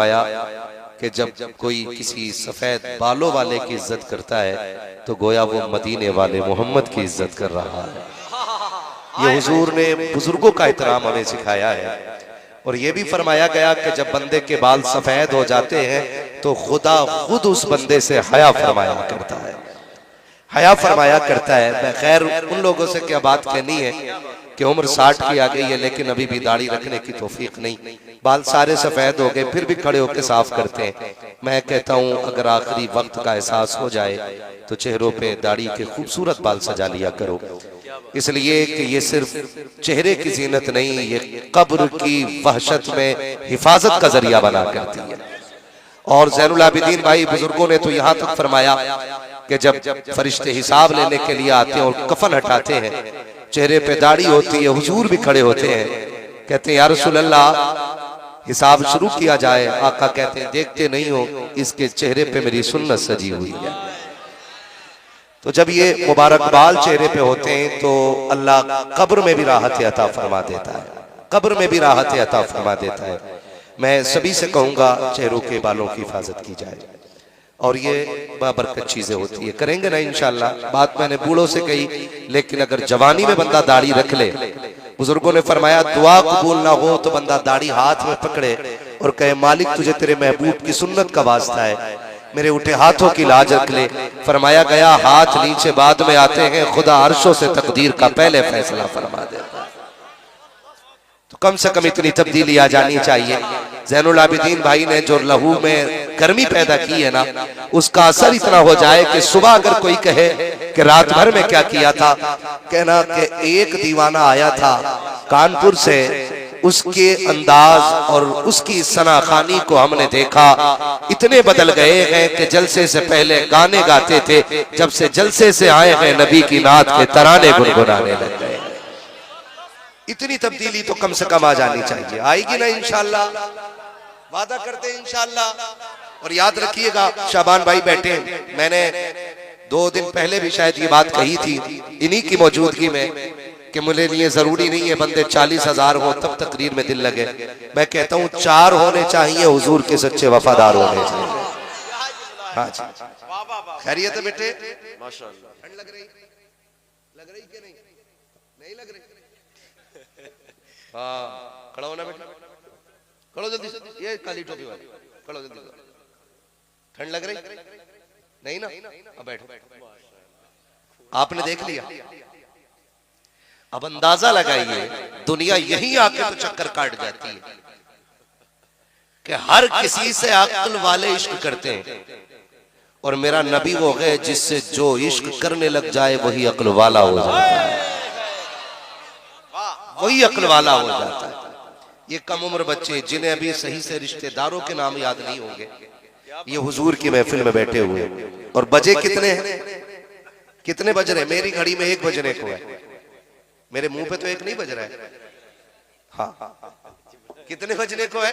फरमाया कि जब कोई किसी सफेद बालों वाले की इज्जत करता है तो गोया वो मदीने वाले मोहम्मद की इज्जत कर रहा है। ये हुजूर ने बुजुर्गों का एहतराम हमें सिखाया है। और ये भी फरमाया गया कि जब बंदे के बाल सफेद हो जाते हैं तो खुदा खुद उस बंदे से हया फरमाया करता है, हया फरमाया करता है। खैर उन लोगों से क्या बात कहनी है कि उम्र 60 की आ गई है लेकिन अभी भी दाढ़ी रखने की तौफीक नहीं, बाल सारे सफेद हो गए फिर भी खड़े होकर साफ करते हैं। मैं कहता हूं अगर आखिरी वक्त का एहसास हो जाए तो चेहरों पे दाढ़ी के खूबसूरत बाल सजा लिया करो, इसलिए कि ये सिर्फ चेहरे की जीनत नहीं, ये कब्र की वहशत में हिफाजत का जरिया बना करती है। और ज़ैनुल आबिदीन भाई बुजुर्गों ने तो यहाँ तक फरमाया कि जब फरिश्ते हिसाब लेने के लिए आते हैं और कफन हटाते हैं, चेहरे पे दाढ़ी होती है, हुजूर भी खड़े होते हैं, कहते हैं या रसूल अल्लाह हिसाब शुरू किया जाए। आका कहते हैं देखते नहीं हो इसके चेहरे पे मेरी सुन्नत सजी हुई है। तो जब ये मुबारक बाल चेहरे पे होते हैं तो अल्लाह कब्र में भी राहत अता फरमा देता है, कब्र में भी राहत अता फरमा देता है। मैं सभी से कहूंगा चेहरों के बालों की हिफाजत की जाए और ये बाबरकत चीजें होती है, करेंगे ना इंशाअल्लाह। बात मैंने बूढ़ों से कही लेकिन अगर जवानी में बंदा दाढ़ी रख ले, बुजुर्गों ने फरमाया दुआ कबूल ना हो तो बंदा दाढ़ी हाथ में पकड़े और कहे मालिक तुझे तेरे महबूब की सुन्नत का वास्ता है मेरे उठे हाथों की लाज रख ले। फरमाया गया हाथ नीचे बाद में आते हैं, खुदा अर्शों से तकदीर का पहले फैसला फरमा देता है। तो कम से कम इतनी तब्दीली आ जानी चाहिए। ज़ैनुल आबिदीन भाई ने जो लहू में गर्मी पैदा की है ना, उसका असर इतना हो जाए कि सुबह अगर कोई कहे कि रात भर में क्या किया था, कहना कि एक दीवाना आया था कानपुर से, उसके अंदाज और उसकी सनाखानी को हमने देखा, इतने बदल गए हैं कि जलसे से पहले गाने गाते थे, जब से जलसे से आए हैं नबी की नात के तराने गुनगुनाने लग गए। इतनी तब्दीली तो कम से कम आ जानी चाहिए, आएगी ना इंशाअल्लाह, वादा करते हैं इंशाअल्लाह। और याद रखिएगा शाबान भाई बैठे, मैंने 2 दिन पहले भी शायद ये बात कही थी इन्हीं की मौजूदगी में कि मुझे लिए जरूरी नहीं है बंदे 40,000 हो तब तकरीर में दिल लगे। मैं कहता हूँ 4 होने चाहिए हुजूर के सच्चे वफादार होने चाहिए। हाँ जी, खैरियत है बेटे? माशाअल्लाह। ठंड लग रही कि नहीं? नहीं लग रही? हाँ खड़ा होना बेटा, खड़ो जल्दी से, ये काली टोपी वाली खड़ो जल्दी। ठंड लग रही नहीं ना? अब बैठो। आपने देख लिया, अब अंदाजा लगाइए दुनिया यही आके तो चक्कर काट जाती है कि हर किसी से अक्ल वाले इश्क करते हैं और मेरा नबी वो है जिससे जो इश्क करने लग जाए वही अक्ल वाला हो जाता है, वही अक्ल वाला हो जाता है। ये कम उम्र बच्चे जिन्हें अभी सही से रिश्तेदारों के नाम याद नहीं होंगे, ये हुजूर की महफिल में बैठे हुए और बजे कितने हैं? कितने बज रहे? मेरी घड़ी में 1 बजने को है, मेरे मुंह पे तो 1 नहीं बज रहा है। हाँ कितने बजने को है?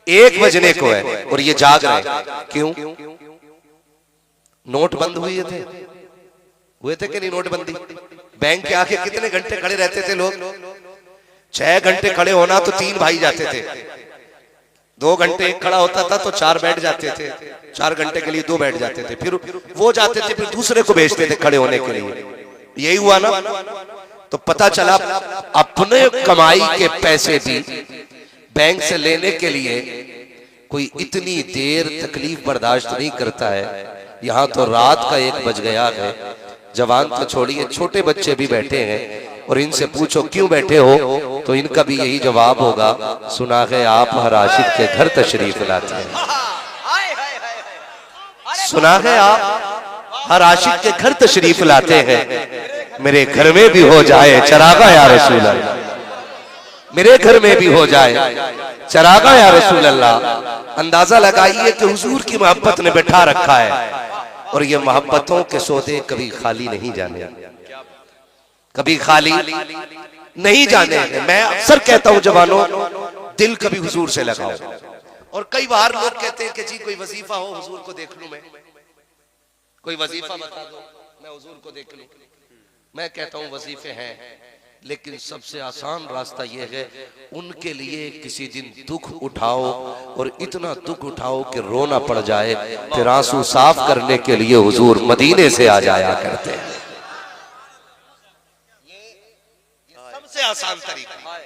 1 बजने को है और ये जाग रहे हैं। क्यों? नोट बंद हुए थे कि नहीं? नोटबंदी, बैंक के आगे कितने घंटे खड़े रहते थे लोग? 6 घंटे खड़े होना तो 3 भाई जाते थे, 2 घंटे एक खड़ा होता था तो 4 बैठ जाते थे, 4 घंटे के लिए 2 बैठ जाते थे, फिर वो जाते थे, फिर दूसरे को भेजते थे खड़े होने के लिए। यही हुआ ना? तो पता चला अपने कमाई के पैसे भी बैंक से लेने के लिए कोई इतनी देर तकलीफ बर्दाश्त नहीं करता है। यहाँ तो रात का 1 बज गया है, जवान तो छोड़िए छोटे बच्चे भी बैठे हैं और इनसे पूछो क्यों बैठे हो तो इनका भी यही जवाब होगा, सुना है आप हर आशिक के घर तशरीफ लाते हैं, सुना है आप हर आशिक के घर तशरीफ लाते हैं, मेरे घर में भी हो जाए चरागा या रसूल अल्लाह, मेरे घर में भी हो जाए चरागा या रसूल अल्लाह। अंदाजा लगाइए कि हुजूर की मोहब्बत ने बैठा रखा है और ये मोहब्बतों के सौदे कभी खाली नहीं जाने, कभी खाली नहीं जाने। मैं अक्सर कहता हूं जवानों, दिल कभी हुजूर से लगाओ। और कई बार लोग कहते हैं कि जी कोई वजीफा हो हुजूर को देख लूं, मैं कोई वजीफा बता दो मैं हुजूर को देख लूं। मैं कहता हूं वजीफे हैं लेकिन सबसे आसान रास्ता यह है, उनके लिए किसी दिन दुख उठाओ और इतना दुख उठाओ कि रोना पड़ जाए, फिर आंसू साफ करने के लिए हुजूर मदीने से आ जाया करते हैं। ये सबसे आसान तरीका है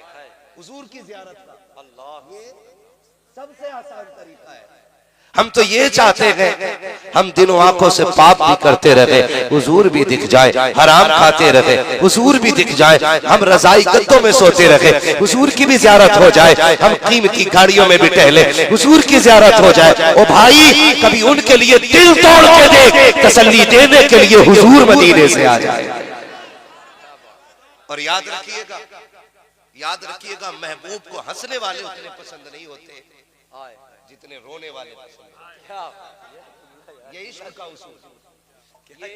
हुजूर की ज़ियारत का, ये सबसे आसान तरीका है। हम तो ये चाहते हैं हम दिनों आंखों से पाप भी करते रहे, हुजूर भी दिख जाए, हराम खाते रहे, हुजूर भी दिख जाए, हम रजाई गद्दों में सोते रहे, हुजूर की भी ज़ियारत हो जाए, हम कीमती गाड़ियों में भी टहले, हुजूर की ज़ियारत हो जाए। ओ भाई, कभी उनके लिए दिल तोड़ के देख, तसल्ली देने के लिए हुजूर मदीने से आ जाए। और याद रखिएगा महबूब को हंसने वाले उतने पसंद नहीं होते जितने रोने वाले पसंद होते। ये इश्क का उसूल, ये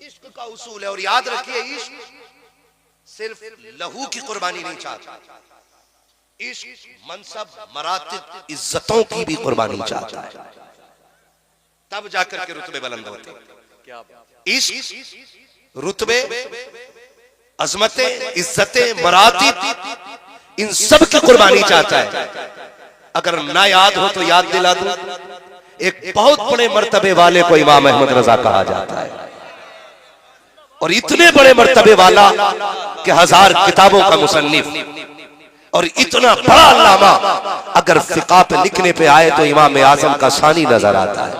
इश्क का उसूल है। और याद रखिए, इश्क सिर्फ लहू की कुर्बानी नहीं चाहता, इश्क मनसब, मरातिब, इज्जतों की भी कुर्बानी चाहता है, तब जाकर के रुतबे बुलंद होते हैं। इश्क रुतबे, अजमतें, इज्जतें, मरातिब, इन सब की कुर्बानी चाहता है। अगर ना याद हो तो याद दिला दूं, एक बहुत बड़े मर्तबे वाले को इमाम अहमद रजा कहा जाता है, और इतने बड़े मर्तबे वाला कि 1000 किताबों का मुसन्निफ, और इतना बड़ा अल्लामा अगर फिक़ा पे लिखने पे आए तो इमाम आज़म का सानी नजर आता है,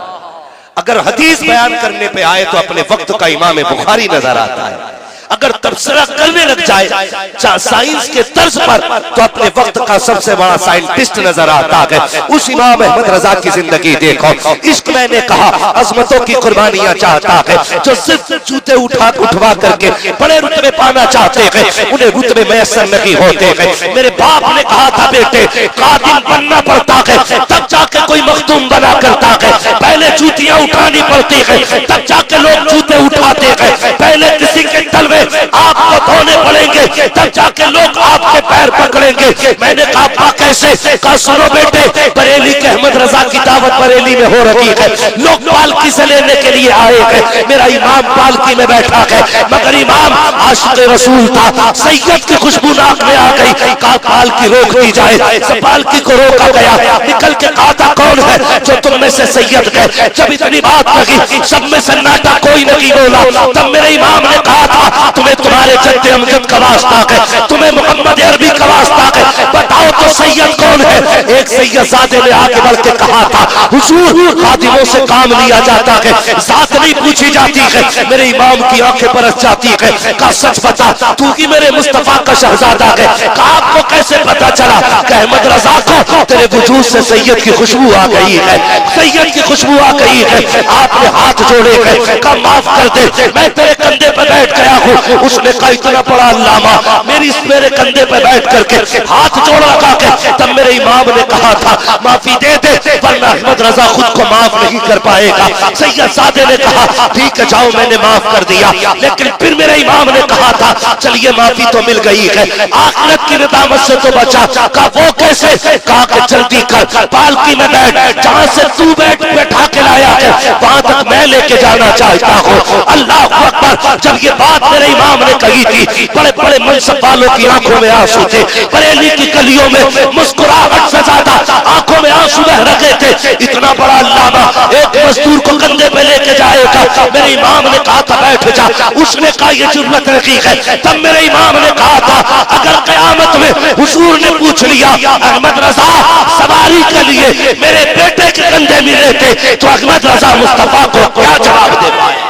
अगर हदीस बयान करने पे आए तो अपने वक्त का इमाम बुखारी नजर आता है, अगर तबसरा करने लग जाए साइंस के तर्ज पर तो अपने वक्त का सबसे बड़ा साइंटिस्ट नजर आता है। उस इमाम अहमद रजा की जिंदगी देखो। इश्क मैंने कहा अजमतों की कुर्बानियां चाहता है, जो सिर्फ जूते उठवा करके बड़े रुतबे पाना चाहते हैं, उन्हें रुतबे मैसर नहीं होते हैं। मेरे बाप ने कहा था, बेटे कादिम बनना पड़ता है तब जाके कोई मखदूम बना करता है, पहले जूतियां उठानी पड़ती है तब जाके लोग जूते उठाते हैं, पहले किसी के तलवे आपको धोने पड़ेंगे तब जाके लोग आपके पैर पकड़ेंगे। मैंने कहा कैसे? कहा सुनो बेटे, बरेली के अहमद रजा की दावत बरेली में हो रही है, लोग पालकी से लेने के लिए आए हैं, मेरा इमाम पालकी में बैठा है, मगर इमाम आशिक़ रसूल था, सैयद की खुशबू नाक में आ गई। कहा पालकी रोक दी जाए, पालकी को रोका गया, निकल के कहा था कौन है जो तुम में से सैयद है? जब इतनी बात लगी सब में सन्नाटा, कोई नहीं बोला। तब मेरे इमाम ने कहा था तुम्हें तुम्हारे जद्दे अमजद का वास्ता है, तुम्हें मोहम्मद अरबी का वास्ता है, बताओ तो सैयद कौन है? एक सैयदजादे ने आगे बढ़ के कहा था, हुजूर खादिमों से काम लिया जाता है, जात नहीं पूछी जाती है। मेरे इमाम की आंखें बरस जाती है। कहा सच बता, तू ही मेरे मुस्तफा का शहजादा है? कहा आपको कैसे पता चला? कि अहमद रजा को तेरे वजूद से सैयद की खुशबू आ गई है, सैयद की खुशबू आ गई है। आपने हाथ जोड़े हैं, कहा माफ कर दे, मैं तेरे कंधे पर बैठ गया हूँ। उसने कहा इतना बड़ा अल्लामा मेरे कंधे पे बैठ करके हाथ जोड़ रखा के, तब मेरे इमाम ने कहा था माफी दे दे, वरना अहमद रजा खुद को माफ नहीं कर पाएगा। सैयदजादे ने कहा ठीक है जाओ, मैंने माफ कर दिया। लेकिन फिर मेरे इमाम ने कहा था चलिए माफी तो मिल गई है, आखिरत की नदामत से तो बचा। कहा वो कैसे? कहा कि जल्दी कर, पालकी में बैठ, जहां से तू बैठा के लाया है वहां तक मैं लेके जाना चाहता हूँ। अल्लाह अकबर। जब ये बात मेरे इमाम ने कही थी, बड़े बड़े मनसब वालों की आंखों में आंसू थे, बरेली की गलियों में मुस्कुराहट से ज्यादा आंखों में आंसू बह रहे थे। इतना बड़ा अल्लामा एक मजदूर को कंधे पे लेके जाएगा। मेरे इमाम ने कहा था बैठ जा, उसने कहा ये जुर्रत नहीं है। तब मेरे इमाम ने कहा था अगर कयामत में हुजूर ने पूछ लिया अहमद रजा सवारी के लिए मेरे बेटे के कंधे में लेते तो अहमद रजा मुस्तफा को क्या जवाब दे पाए?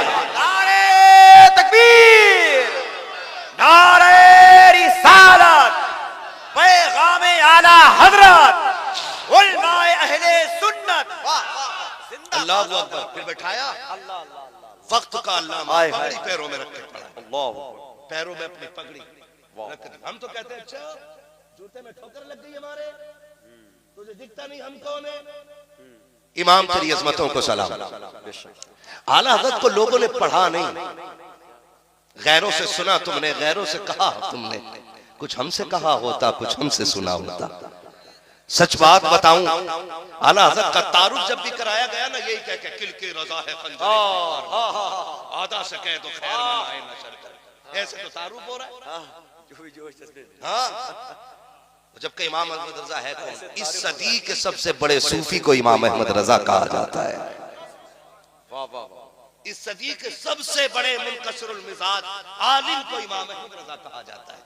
अल्लाह अकबर। फिर बैठाया वक्त का अल्लामा पगड़ी पैरों में रख के पड़ा, पैरों में अपनी पगड़ी रख दी। हम तो कहते हैं अच्छा जूते में ठोकर लग गई हमारे, तुझे दिखता नहीं हम कौन है? इमाम तेरी अजमतों को सलाम। आला हज़रत को लोगों ने पढ़ा नहीं, गैरों से सुना तुमने, गैरों से कहा तुमने, कुछ हमसे कहा होता, कुछ हमसे सुना होता। सच बात बताऊं, आला हज़रत का तारुफ जब भी कराया गया ना, यही कह के किल के रजा है खंजर आधा से कह दो खैर में आए न शर कर, ऐसे तो तारुफ हो रहा है। हाँ, जबकि इमाम अहमद रजा है कौन? इस सदी के सबसे बड़े सूफी को इमाम अहमद रजा कहा जाता है। इस सदी के सबसे बड़े मुनकसरुल मिजाज आलिम को इमाम अहमद रजा कहा जाता है।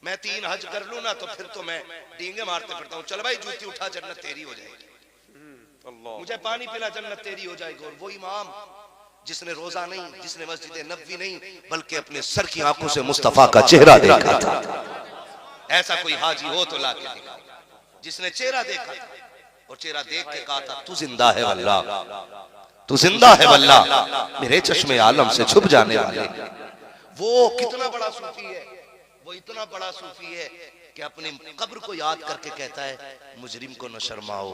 मैं 3 हज कर लूं ना तो फिर तो मैं डींगे मारते फिरता हूँ। चल भाई जूती उठा, जन्नत तेरी हो जाएगी। मुझे पानी पिला, जन्नत तेरी हो जाएगी। और वो इमाम जिसने रोजा नहीं, जिसने मस्जिद नबवी नहीं, बल्कि अपने सर की आंखों से मुस्तफा का चेहरा देखा था। ऐसा कोई हाजी हो तो लाके दिखा, जिसने चेहरा देखा था और चेहरा देख के कहा था तू जिंदा है वल्लाह, तू जिंदा है वल्लाह, मेरे चश्मे आलम से छुप जाने वाले। वो कितना बड़ा सूफी है, वो इतना बड़ा सूफी है कि अपनी कब्र को याद करके कहता है मुजरिम को न शर्माओ,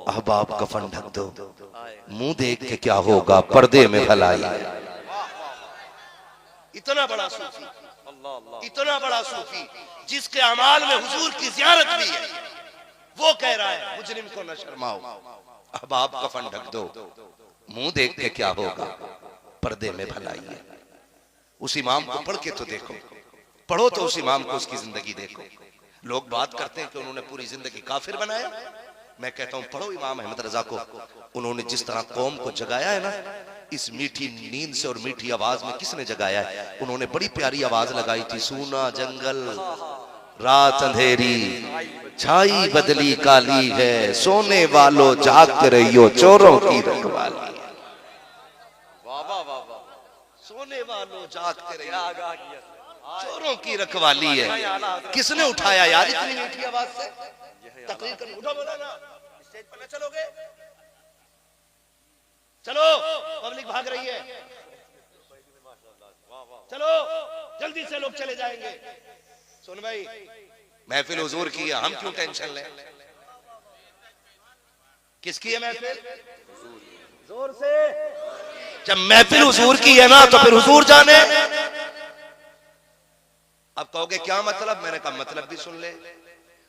अहबाब कफन ढक दो, मुंह देख के क्या होगा पर्दे में भलाई। इतना बड़ा सूफी, इतना बड़ा सूफी जिसके अमाल में हुजूर की ज़ियारत भी है, वो कह रहा है मुजरिम को न शर्माओ, अहबाब कफन ढक दो, मुंह देख के क्या होगा पर्दे में भलाई है। उस इमाम को पढ़ के तो देखो, पढ़ो तो उस इमाम को, उसकी जिंदगी देखो। लोग बात करते हैं कि उन्होंने पूरी जिंदगी काफिर बनाया। मैं कहता हूं पढ़ो इमाम अहमद रजा को। उन्होंने जिस तरह कौम को जगाया है ना, इस मीठी नींद से और मीठी आवाज में किसने जगाया है? उन्होंने बड़ी प्यारी आवाज लगाई थी, सूना जंगल रात अंधेरी, छाई बदली काली है, सोने वालों जागते रहियो, चोरों की रखवाली। सोने वालों जागते रहियो, चोरों की रखवाली है। किसने उठाया यार इतनी मीठी आवाज से? तकरीर कर उठो, बोला ना स्टेज पर न चलोगे? चलो, पब्लिक भाग रही है, चलो जल्दी से लोग चले जाएंगे। सुन भाई, महफिल हुजूर की है, हम क्यों टेंशन लें? किसकी है महफिल? जोर से। जब महफिल हुजूर की है ना तो फिर हुजूर जाने। अब कहोगे क्या मतलब? मैंने कहा मतलब भी सुन ले।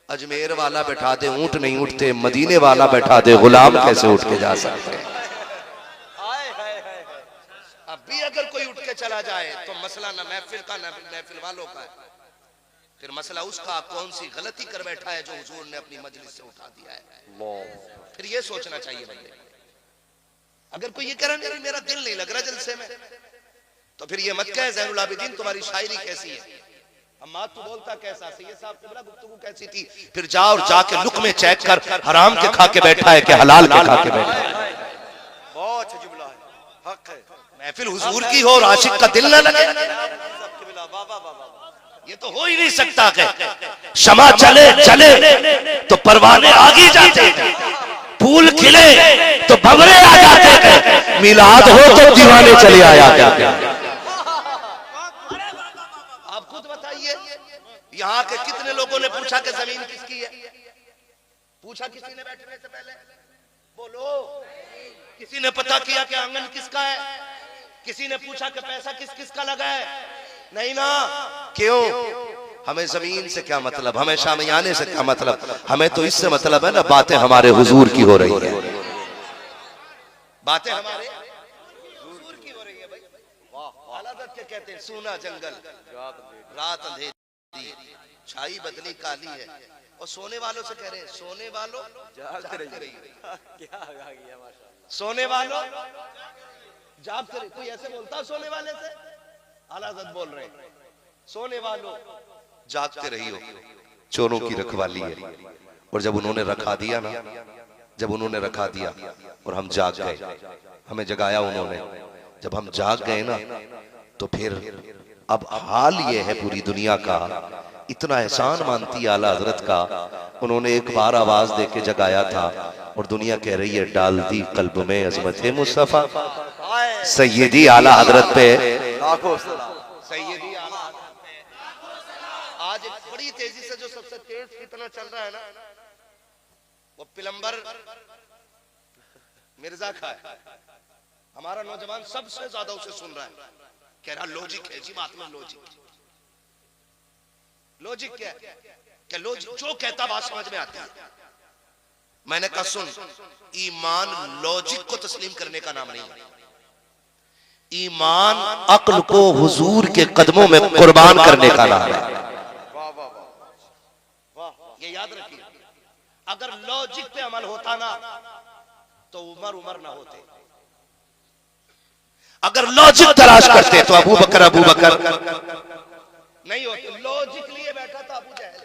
अजमेर वाला बैठा दे ऊंट नहीं उठते, मदीने वाला बैठा दे गुलाम कैसे उठ के जा सकते हैं? अब भी अगर कोई उठ के चला जाए तो मसला ना महफिल का ना महफिल वालों का है, फिर मसला उसका कौन सी गलती कर बैठा है जो हुजूर ने अपनी मजलिस से उठा दिया है। फिर ये सोचना चाहिए बंदे। अगर कोई ये कह रहा है मेरा दिल नहीं लग रहा जलसे में, तो फिर ये मत कहे ज़ैनुल आबिदीन तुम्हारी शायरी कैसी है, अम्मा तू बोलता कैसा, सैयद साहब किबला गुफ्तगू कैसी थी। फिर जा और जाके लुक में चेक कर, हराम के खा के बैठा है कि हलाल के खा के बैठा है। बहुत अच्छा जुमला है, हक है। महफिल हुजूर की हो, आशिक का दिल न लगे, ये तो हो ही नहीं सकता। शमा चले चले तो परवाने आगे जाते, फूल खिले तो भंवरे आ जाते, मिलाद हो तो दीवाने चले आया जाते। आप खुद बताइए, यहाँ के कितने लोगों ने पूछा कि जमीन किसकी है? पूछा किसी ने बैठने से पहले? बोलो। किसी ने पता किया कि आंगन किसका है? किसी ने पूछा कि पैसा किस किसका लगा है? नहीं ना। क्यों? हमें जमीन से क्या मतलब, हमें शामियाने से क्या मतलब? हमें तो इससे मतलब है ना बातें हमारे हुजूर की हो रही है, बातें हमारे हुजूर की हो रही है। भाई आलादत के कहते हैं सूना जंगल रात अंधेरी, छाई बदली काली है। और सोने वालों से कह रहे हैं सोने वालों जागते रहिए। सोने वालों जागते रहिए। कोई ऐसे बोलता सोने वाले से? आलादत बोल रहे हैं सोने वालों जागते रहियो, चोरों की रखवाली है। और जब उन्होंने रखा दिया ना, जब उन्होंने रखा दिया और हम जाग गए, हमें जगाया उन्होंने, जब हम जाग गए ना तो फिर अब हाल ये है पूरी दुनिया का, इतना एहसान मानती है आला हजरत का। उन्होंने एक बार आवाज दे के जगाया था और दुनिया कह रही है डाल दी कल्ब में अजमत मुस्तफा। सैयदी आला हजरत पे सैयदी आला हजरत पे आज बड़ी तेजी से जो सबसे तेज फितना चल रहा है ना, वो पिलंबर मिर्जा का है। हमारा नौजवान सबसे ज्यादा उसे सुन रहा है, कह रहा लॉजिक है जी बात में, लॉजिक। लॉजिक क्या है? क्या लॉजिक जो कहता बात समझ में आती है। मैंने कहा सुन, ईमान लॉजिक को तस्लीम करने का नाम नहीं है। ईमान अक्ल को हुजूर के कदमों में कुर्बान करने का नाम है। ये याद रखिए, अगर लॉजिक पे अमल होता ना तो उमर ना होते। अगर लॉजिक तलाश करते तो अबू बकर नहीं होते। लॉजिक लिए बैठा था अबू जहल।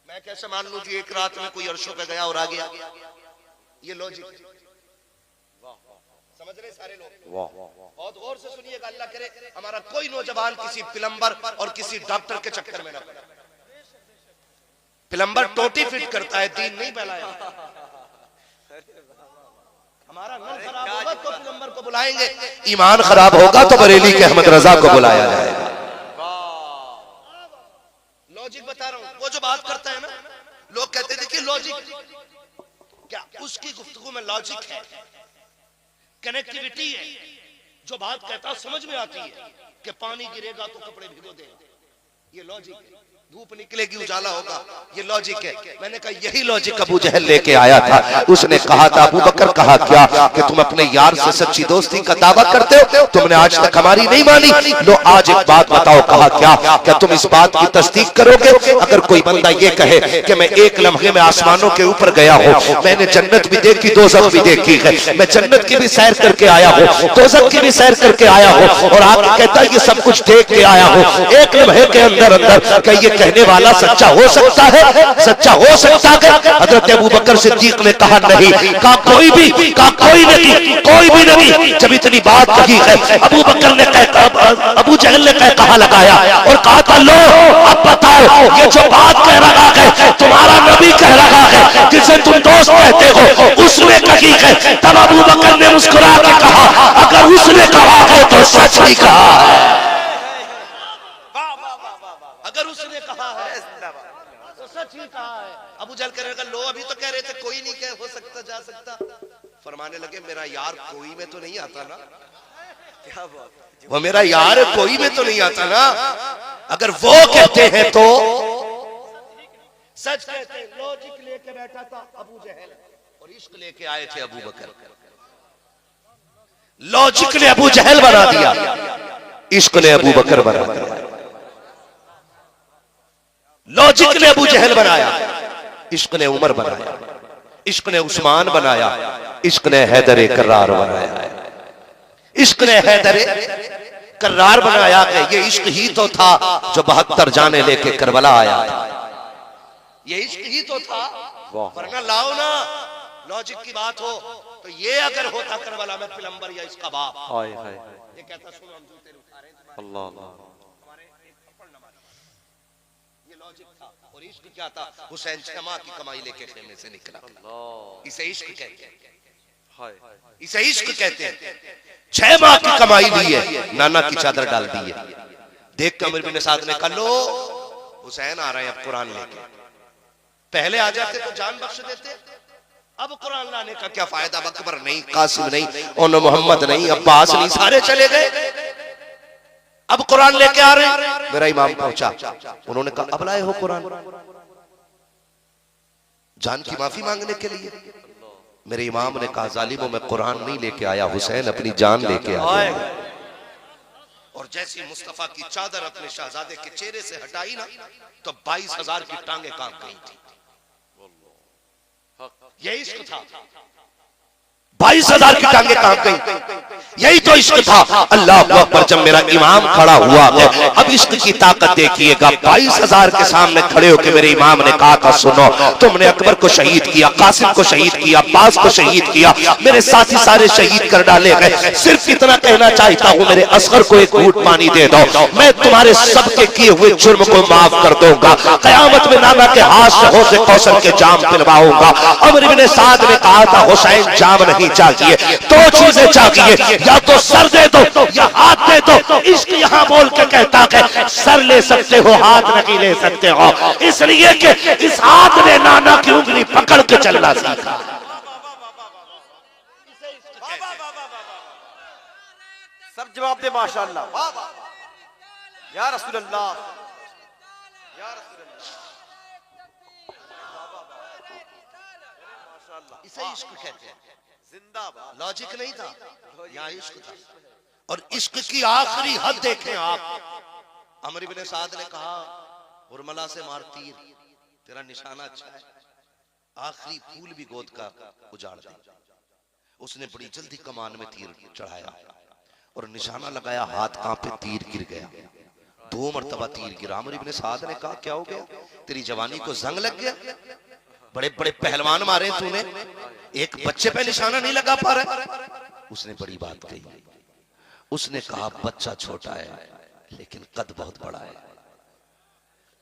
मैं कैसे मान लूं कि एक रात में कोई अर्शों पे गया और आ गया? ये लॉजिक। समझ रहे सारे लोग? और गौर से सुनिएगा, अल्लाह करे हमारा कोई नौजवान किसी प्लम्बर और किसी डॉक्टर के चक्कर में ना पड़े। प्लम्बर टोटी फिट करता है, दीन नहीं फैलाया। हमारा नल खराब होगा तो प्लम्बर को बुलाएंगे, ईमान खराब होगा तो बरेली के अहमद रजा को बुलाया जाएगा। लॉजिक बता रहा हूं। वो जो बात करता है ना, लोग कहते थे कि लॉजिक क्या, उसकी गुफ्तगू में लॉजिक है, कनेक्टिविटी है। जो बात कहता समझ में आती है कि पानी गिरेगा तो कपड़े भिगो दे, ये लॉजिक है। धूप निकलेगी उजाला होगा, ये लॉजिक है। मैंने कहा यही लॉजिक अबू जहल लेके आया था। उसने कहा था, अबू बकर कहा क्या कि तुम अपने यार से सच्ची दोस्ती का दावा करते हो, तुमने आज तक हमारी नहीं मानी। लो आज एक बात बताओ। कहा क्या तुम इस बात की तस्दीक करोगे? अगर कोई बंदा ये कहे कि मैं एक लम्हे में आसमानों के ऊपर गया हूँ, मैंने जन्नत भी देखी, दोज़ख भी देखी है, मैं जन्नत की भी सैर करके आया हूँ, दोज़ख की भी सैर करके आया हूँ, और आगे कहता है ये सब कुछ देख के आया हूँ एक लम्हे के अंदर क्या ये कहने वाला सच्चा हो सकता है? सच्चा हो सकता है? हजरत अबू बकर सिद्दीक ने कहा नहीं। कहा कोई भी नहीं। जब इतनी बात कही है, अबू बकर ने अबू जहल ने कहा लगाया और कहा था, लो अब बताओ ये जो बात कह रहा है तुम्हारा नबी कह रहा है, जिसे तुम दोस्त कहते हो, उसने कही है। तब अबू बकर ने मुस्कुरा के कहा, अगर उसने कहा है तो सच ही कहा है। अगर उसने कहा है तो सच ही कहा है। अबू जहल कह रहा, लो अभी तो कह रहे थे कोई नहीं कह हो सकता जा सकता। फरमाने लगे मेरा यार कोई में तो नहीं आता ना। क्या बात, वो मेरा यार कोई में तो नहीं आता ना। अगर वो कहते हैं तो सच कहते हैं। लॉजिक लेके बैठा था अबू जहल और इश्क लेके आए थे अबू बकर। लॉजिक ने अबू जहल बना दिया, इश्क ने अबू बकर बना दिया। लॉजिक ने अबू जहल बनाया, इश्क ने उमर बनाया, इश्क ने उस्मान बनाया, इश्क ने हैदर कर्रार बनाया। इश्क ने हैदर कर्रार बनाया कि ये इश्क ही तो था जो 72 जाने लेके करबला आया था। ये इश्क ही तो था, वरना लाओ ना लॉजिक की बात हो तो ये अगर होता करबला में प्लम्बर या इसका बाप, ये कहता सुनो हम जूते उठा रहे हैं, अल्लाह और इश्क क्या था? हुसैन 6 माह की कमाई लेके खेमे से निकला। इसे इश्क कहते हैं, इसे इश्क कहते हैं। 6 माह की कमाई ली है, नाना की चादर डाल दी है। देख के अमीर बिन साद ने कहा, लो हुसैन आ रहे हैं अब कुरान लेके। पहले आ जाते तो जान बख्श देते, अब कुरान लाने का क्या फायदा? अकबर नहीं, कासिम नहीं, और मोहम्मद नहीं, अब्बास नहीं, सारे चले गए। अब कुरान लेके आ रहे हैं। मेरा इमाम पहुंचा, उन्होंने कहा अब लाए हो कुरान जान की माफी मांगने के लिए? मेरे इमाम ने कहा जालिमों में कुरान नहीं लेके आया, हुसैन अपनी जान लेके आया। और जैसी मुस्तफा की चादर अपने शहजादे के चेहरे से हटाई ना तो 22,000 की टांगे कांप गई थी। ये इश्क था, 22,000 की टांगे कांप गई। यही तो इश्क था। अल्लाह अकबर। जब मेरा इमाम खड़ा हुआ है, अब इश्क की ताकत देखिएगा। 22,000 के सामने खड़े होकर मेरे इमाम ने कहा था, सुनो तुमने अकबर को शहीद किया, कासिम को शहीद किया, अब्बास को शहीद किया, मेरे साथी सारे शहीद कर डाले गए। सिर्फ इतना कहना चाहता हूँ, मेरे असगर को एक घूंट पानी दे दो, मैं तुम्हारे सबके किए हुए जुर्म को माफ कर दूंगा। कयामत में नाना के हाथ से हौज़े कौसर के जाम पिलवाऊंगा। अमर इब्न साद ने कहा था, हुसैन जाम नहीं चाहिए, 2 चीजें चाहिए, या तो सर दे दो या हाथ दे दो। इश्क यहाँ बोल के कहता है सर ले सकते हो, हाथ नहीं ले सकते हो, इसलिए कि इस हाथ ने नाना की उंगली पकड़ के चलना सीखा। सब जवाब दे माशाअल्लाह, या रसूल अल्लाह, या रसूल अल्लाह। इसे इश्क कहते हैं। जिंदाबाद। लॉजिक नहीं था, यहाँ इश्क था। और इश्क की आखिरी हद देखें आप। अमर इब्ने साद ने कहा उर्मिला से मार तीर, तेरा निशाना अच्छा है, आखिरी फूल भी गोद का उजाड़ दे। उसने बड़ी जल्दी कमान में तीर चढ़ाया और निशाना लगाया, हाथ कांपे, तीर गिर गया। 2 मरतबा तीर गिरा। अमर इब्ने साद ने कहा क्या हो गया, तेरी जवानी को जंग लग गया? बड़े बड़े पहलवान मारे तूने, एक बच्चे पे निशाना नहीं लगा पा रहा। उसने बड़ी बात कही, उसने कहा बच्चा छोटा है लेकिन कद बहुत बड़ा है।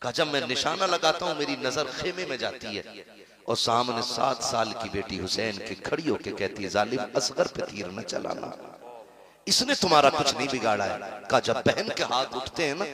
कहा जब मैं निशाना लगाता हूं मेरी नजर खेमे में जाती है और सामने 7 साल की बेटी हुसैन की खड़ी होकर कहती है जालिम असगर पे तीर न चलाना, इसने तुम्हारा कुछ नहीं बिगाड़ा है। कहा जब बहन के हाथ उठते हैं ना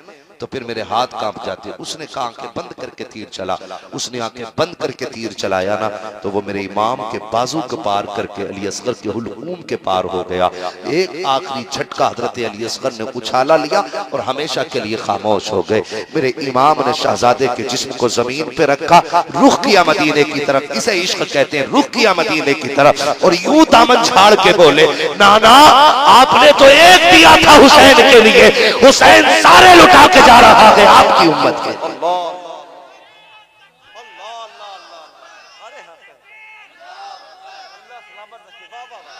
तो फिर मेरे हाथ कांप जाते हैं। उसने कहा आंखें बंद करके तीर चला। उसने आंखें बंद करके तीर चलाया ना तो वो मेरे इमाम के बाजू के पार करके अली असगर के हुलकूम के पार हो गया। एक आखिरी झटका हजरत अली असगर ने उछाला लिया और हमेशा के लिए खामोश हो गए। मेरे इमाम ने शहजादे के जिस्म को जमीन पे रखा, रुख किया मदीने की तरफ। इसे इश्क कहते हैं, रुख किया मदीने की तरफ और यूं दामन झाड़ के बोले नाना आपने तो एक दिया था हुसैन के लिए, हुसैन सारे लुटा के जा रहा है आपकी उम्मत के। अल्लाह अल्लाह अल्लाह अल्लाह। अरे अल्लाह सलामत रखे। वाह वाह वाह।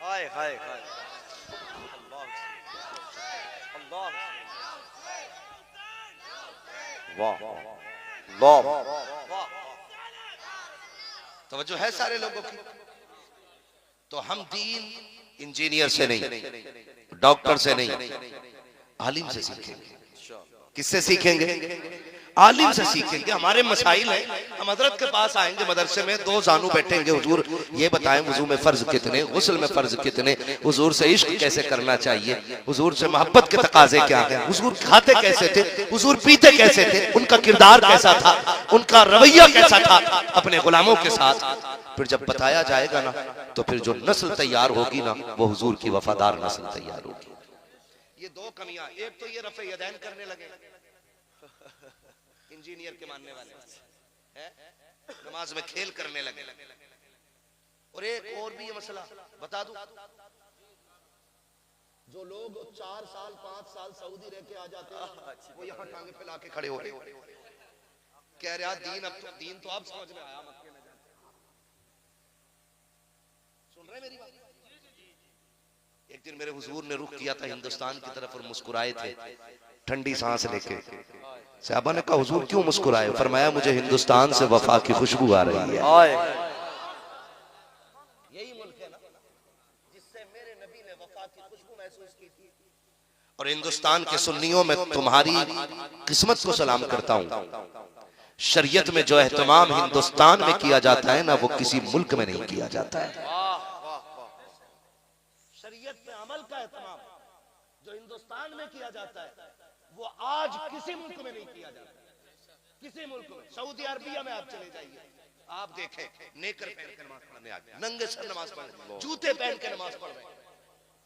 हाय हाय हाय। अल्लाह अल्लाह। वाह वाह वाह। तवज्जो है सारे लोगों की। तो हम दीन इंजीनियर से नहीं, डॉक्टर से नहीं, आलिम से सीखेंगे। किससे सीखेंगे? आलिम से सीखेंगे। हमारे मसाइल हैं, हम हजरत के पास आएंगे मदरसे में, 2 जानू बैठेंगे, हुजूर ये बताएं वुजू में फर्ज कितने, गुस्ल में फर्ज कितने, हुजूर से इश्क कैसे करना चाहिए, हुजूर से मोहब्बत के तकाजे क्या हैं, हुजूर खाते कैसे थे, हुजूर पीते कैसे थे, उनका किरदार कैसा था, उनका रवैया कैसा था अपने गुलामों के साथ। फिर जब बताया जाएगा ना तो फिर जो नस्ल तैयार होगी ना वो हुजूर की वफादार नस्ल तैयार होगी। ये 2 कमियां, एक तो ये रफ़े यदैन करने लगे इंजीनियर के मानने वाले है, नमाज में खेल करने लगे। और एक और भी ये मसला बता दूं, जो लोग 4 साल 5 साल सऊदी रह के आ जाते हैं वो यहाँ टांगे फैला के खड़े हो रहे, कह रहे दीन अब तो दीन तो अब समझ में आया। मक्के में सुन रहे मेरी बात? एक दिन मेरे हुजूर ने रुख किया था हिंदुस्तान की तरफ और मुस्कुराए थे ठंडी सांस लेके। साहबा ने कहा हुजूर क्यों मुस्कुराए? फरमाया मुझे हिंदुस्तान से वफा की खुशबू आ रही है। यही मुल्क है ना जिससे मेरे नबी ने वफा की खुशबू महसूस की थी। और हिंदुस्तान के सुन्नियों में तुम्हारी किस्मत को सलाम करता हूँ। शरीयत में जो एहतमाम हिंदुस्तान में किया जाता है ना वो किसी मुल्क में नहीं किया जाता है। शरीयत में अमल का एहतमाम जो हिंदुस्तान में किया जाता है वो आज किसी मुल्क में नहीं किया जाता। किसी मुल्क में, सऊदी अरबिया में आप चले जाइए, आप देखें नेकर पहन कर नमाज पढ़ने आ गए, नंगे सर नमाज पढ़ रहे, जूते पहन के नमाज पढ़ रहे।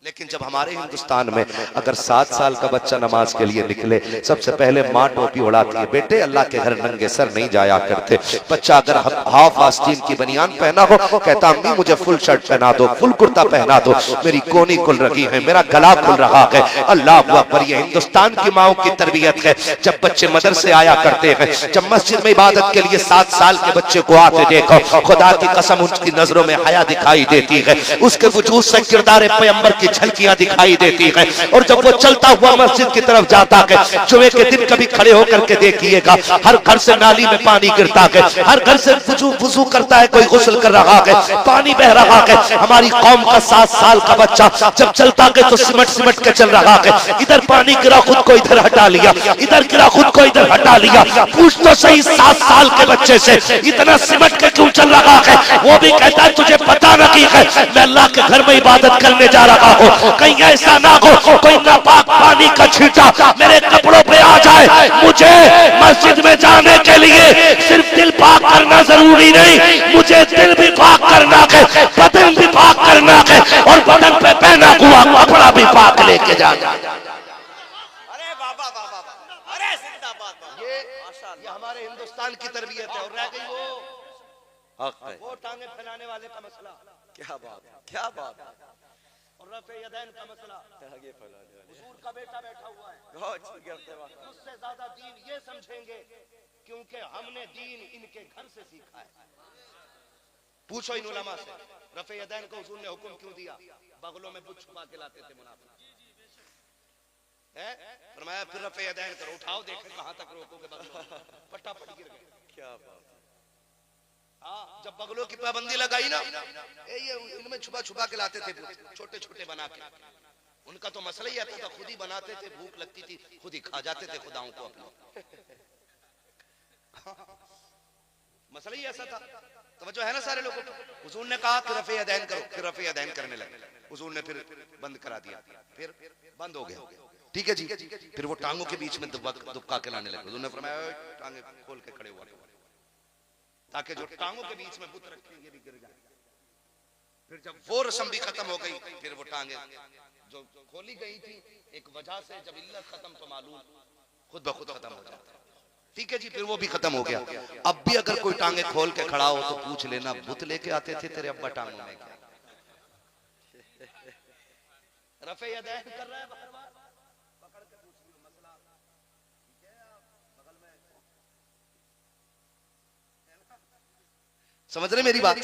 लेकिन जब हमारे हिंदुस्तान में अगर 7 साल का बच्चा नमाज के लिए निकले, सबसे पहले माँ टोपी उड़ाती है, बेटे अल्लाह के घर नंगे सर नहीं जाया करते। बच्चा अगर हाफ आस्तीन की बनियान पहना हो कहता अम्मी मुझे फुल शर्ट पहना दो, फुल कुर्ता पहना दो, मेरी कोनी खुल रही है, मेरा गला खुल रहा है। अल्लाह अकबर, ये हिंदुस्तान की माओ की तरबियत है। जब बच्चे मदरसे आया करते हैं, जब मस्जिद में इबादत के लिए 7 साल के बच्चे को आते देखो, खुदा की कसम उसकी नजरों में हया दिखाई देती है, उसके वजूद से किरदार पैगंबर की झलकियां दिखाई देती है। और जब वो चलता हुआ मस्जिद की तरफ जाता है, जुमे के दिन कभी खड़े होकर के देखिएगा, हर घर से नाली में पानी गिरता है, हर घर से वुजू करता है, कोई गुस्ल कर रहा है, पानी बह रहा है। हमारी कौम का 7 साल का बच्चा जब चलता है तो सिमट के चल रहा है, इधर पानी गिरा खुद को इधर हटा लिया, इधर गिरा खुद को इधर हटा लिया। पूछ तो सही 7 साल के बच्चे से इतना सिमट के क्यों चल रहा है? वो भी कहता है तुझे पता नहीं है मैं अल्लाह के घर में इबादत करने जा रहा हूँ, कहीं ऐसा ना हो कोई नापाक पानी का छींटा मेरे कपड़ों पे आ जाए। मुझे मस्जिद में जाने के लिए सिर्फ दिल पाक करना जरूरी नहीं, मुझे दिल भी पाक करना है, बदन भी पाक करना है, और बदन पे पहना हुआ कपड़ा भी पाक लेके जाना। अरे बाबा बाबा, अरे जिंदाबाद। ये हमारे हिंदुस्तान की तरबियत है। और रह गई वो हक है। वो टांगे फैलाने वाले का मसला क्या बात है, क्या बात है। और रफ़े यदैन का मसला। आगे फैलाने वाले। हुजूर का बेटा बैठा हुआ है, बहुत अच्छी करते हैं। मुझसे ज्यादा दीन ये समझेंगे क्योंकि हमने दीन इनके घर से सीखा है। पूछो इन उलमा से, रफ़े यदैन को हुजूर ने हुक्म क्यों दिया? बगलों में बुत छुपा के लाते थे मुनाफिक। फरमाया फिर रफ़े यदैन करो, उठाओ देखें कहां तक रोकोगे बगलों में। फटाफट गिर गए। क्या बात है। हाँ, जब बगलों की पाबंदी लगाई ना, ये इनमें छुपा छुपा के लाते थे, छोटे छोटे बना के। उनका तो मसला ही आता था, खुद ही बनाते थे, भूख लगती थी खुद ही खा जाते थे खुदाओं को अपने। मसला ही ऐसा था। तवज्जो है ना सारे लोगों को? हुजूर ने कहा कि रफ़े यदैन करो, फिर रफ़े यदैन करने लगे। हुजूर ने फिर बंद करा दिया, फिर बंद हो गया। ठीक है जी। फिर वो टांगों के बीच में दुबका के लाने लगे। हुजूर ने फरमाया टांगे खोल के खड़े हुआ, ताकि जो टांगों के बीच में बुत रखे ये भी गिर जाए। फिर जब वो रस्म भी खत्म हो गई, फिर वो टांगे जो खोली गई थी एक वजह से, जब इल्लत खत्म तो मालूम खुद ब खुद खत्म हो जाता है। ठीक है जी, फिर वो भी खत्म हो गया। अब भी अगर कोई टांगे खोल के खड़ा हो तो पूछ लेना, बुत लेके आते थे तेरे अब्बा टांगों में क्या? रफ़े यदैन कर रहा है, पकड़ के पूछ लियो मसला ठीक है, बगल में समझ रहे मेरी बात?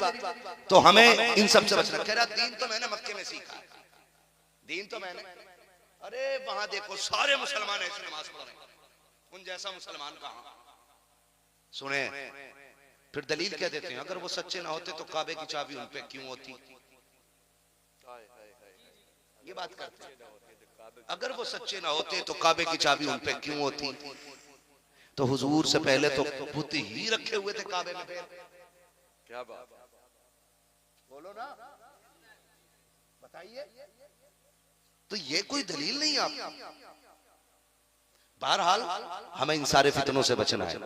तो हमें इन सब से बचना। कह रहा दीन तो मैंने मक्के में सीखा, दीन तो मैंने, अरे वहां देखो सारे मुसलमान ऐसे नमाज पढ़ रहे हैं, उन जैसा मुसलमान कहां? सुने, फिर दलील क्या देते हैं? अगर वो सच्चे ना होते तो काबे की चाबी उन पे क्यों होती? ये बात करते हैं, अगर वो सच्चे ना होते तो काबे की चाबी उन पे क्यों होती? तो हुजूर से पहले तो बुत ही रखे हुए थे काबे में। क्या बात है। बोलो ना, बताइए। तो ये कोई दलील नहीं। आप बहरहाल हमें इन सारे फितनों से बचना है,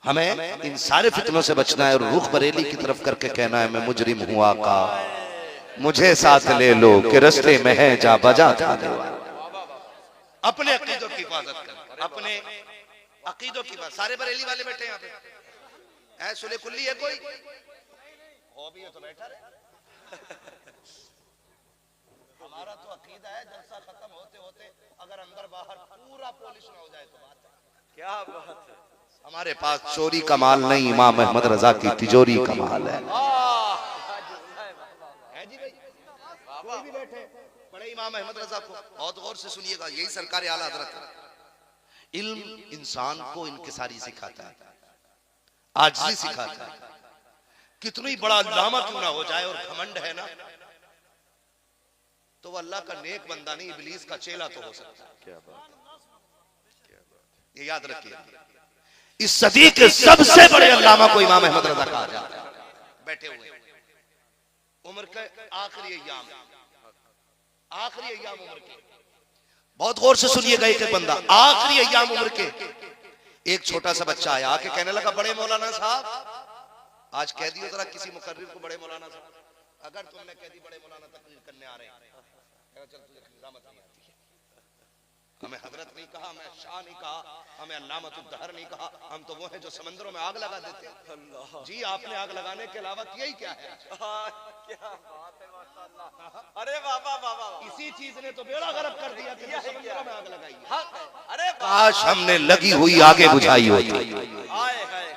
हमें इन सारे फितनों से बचना है और रुख बरेली की तरफ करके कहना है मैं मुजरिम हूं आका, मुझे साथ ले लो कि रस्ते में है जा बजा था। अपने अकीदों की हिफाजत कर, अपने अकीदों की बात। सारे बरेली वाले बैठे हैं यहाँ पे, सुले कुल्ली है कोई हो भी है तो बैठा रहे। हमारा तो अकीदा है जलसा खत्म होते होते अगर अंदर बाहर पूरा पॉलिश ना हो जाए तो बात है। क्या बात है। हमारे पास चोरी का माल नहीं, इमाम अहमद रजा की तिजोरी का माल है जी भाई। कोई भी बैठे बड़े इमाम अहमद रजा को बहुत गौर से सुनिएगा, यही सरकार आला हजरत है। इल्म इंसान को इनकिसारी सिखाता है, आजिज़ी सिखाता है। कितनी बड़ा अल्लामा क्यों ना हो जाए और घमंड है ना, तो वो अल्लाह का नेक बंदा नहीं, इब्लीस का चेला तो हो सकता है। क्या बात है। ये याद रखिए, इस सदी के सबसे बड़े अल्लामा को इमाम अहमद रजा कहा जाता है। बैठे हुए उम्र के आखिरी अय्याम, आखिरी अय्याम उम्र के, बहुत गौर से सुनिएगा एक एक बंदा, आखिरी अय्याम उम्र के। एक छोटा सा बच्चा आया आके कहने लगा बड़े मौलाना साहब, आज कह दियो जरा किसी मुकर्रिर को बड़े मौलाना साहब, अगर तुमने कह दी बड़े मौलाना तकरीर करने आ रहे हैं, चल तुझे निजामत नहीं आती है। हमें हजरत नहीं कहा, हमें शाह नहीं कहा, हमें अल्लामतुल दहर नहीं कहा, हम तो वो हैं जो समंदरों में आग लगा देते हैं। जी आपने आग लगाने के अलावा यही क्या है? क्या बात है माशाअल्लाह। अरे बाबा बाबा, इसी चीज ने तो बेड़ा गर्क कर दिया कि समंदरों में आग लगाई है। अरे काश हमने लगी हुई आगे बुझाई होती, हाय हाय।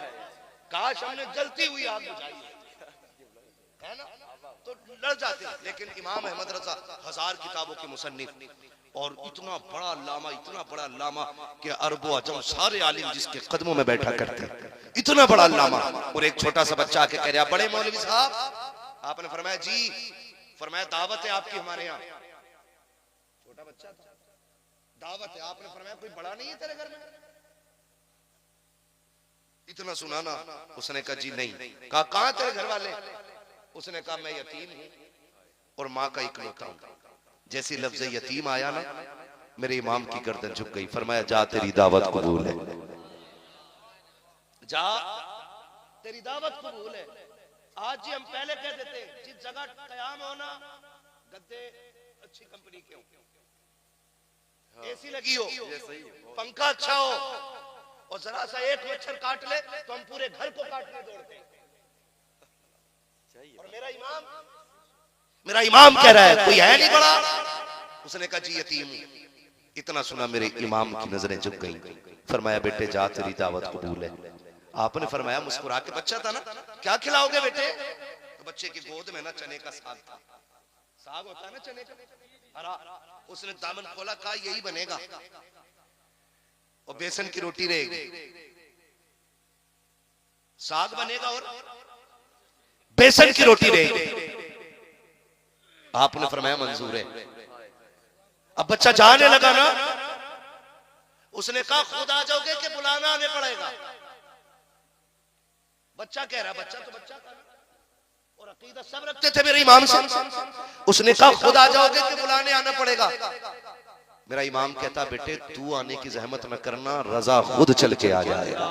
काश हमने जलती हुई आग बुझाई है ना, तो लड़ जाते। लेकिन इमाम अहमद रजा 1000 किताबों के मुसन्निफ और इतना बड़ा अल्लामा, इतना बड़ा अल्लामा कि अरबो अजम सारे आलिम जिसके कदमों में बैठा करते, इतना बड़ा अल्लामा। और एक छोटा सा बच्चा आके कह रहा बड़े मौलवी साहब, आपने फरमाया जी, फरमाया दावत है आपकी हमारे यहाँ। छोटा बच्चा था, दावत है, आपने फरमाया कोई बड़ा नहीं है तेरे घर में? इतना सुना ना, उसने कहा जी नहीं। कहा कहां तेरे घर वाले? उसने कहा मैं यतीम हूं और माँ का इकलौता हूं। जैसी लफ्ज यतीम आया ना, मेरे इमाम की गर्दन झुक गई। फरमाया जा तेरी दावत कबूल है, जा तेरी दावत कबूल है। आज जी हम पहले कह देते जिस जगह कयाम होना, गद्दे अच्छी कंपनी के हो, एसी लगी हो, पंखा अच्छा हो, और जरा सा एक मच्छर काट ले तो हम पूरे घर को काटने दौड़ते हैं। और मेरा इमाम कह रहा है कोई है नहीं बड़ा। उसने कहा जी यतीम हूं। इतना सुना मेरे इमाम की नजरें झुक गई। फरमाया बेटे जा तेरी दावत कबूल है। आपने फरमाया मुस्कुरा के, बच्चा था ना, क्या खिलाओगे बेटे? तो बच्चे की गोद में ना चने का साग था। साग होता है ना चने का हरा। उसने दामन खोला, कहा यही बनेगा और बेसन की रोटी रहेगी। साग बनेगा और बेसन की रोटी रहेगी। आपने फरमाया मंजूर है। अब बच्चा जाने लगा ना, उसने कहा खुद आ जाओगे कि बुलाना आने पड़ेगा? बच्चा कह रहा, बच्चा तो बच्चा था और अकीदा सब रखते थे मेरे इमाम से। उसने कहा खुद आ जाओगे कि बुलाने आना पड़ेगा? मेरा इमाम कहता बेटे तू आने की जहमत न करना, रजा खुद चल के आ जाएगा।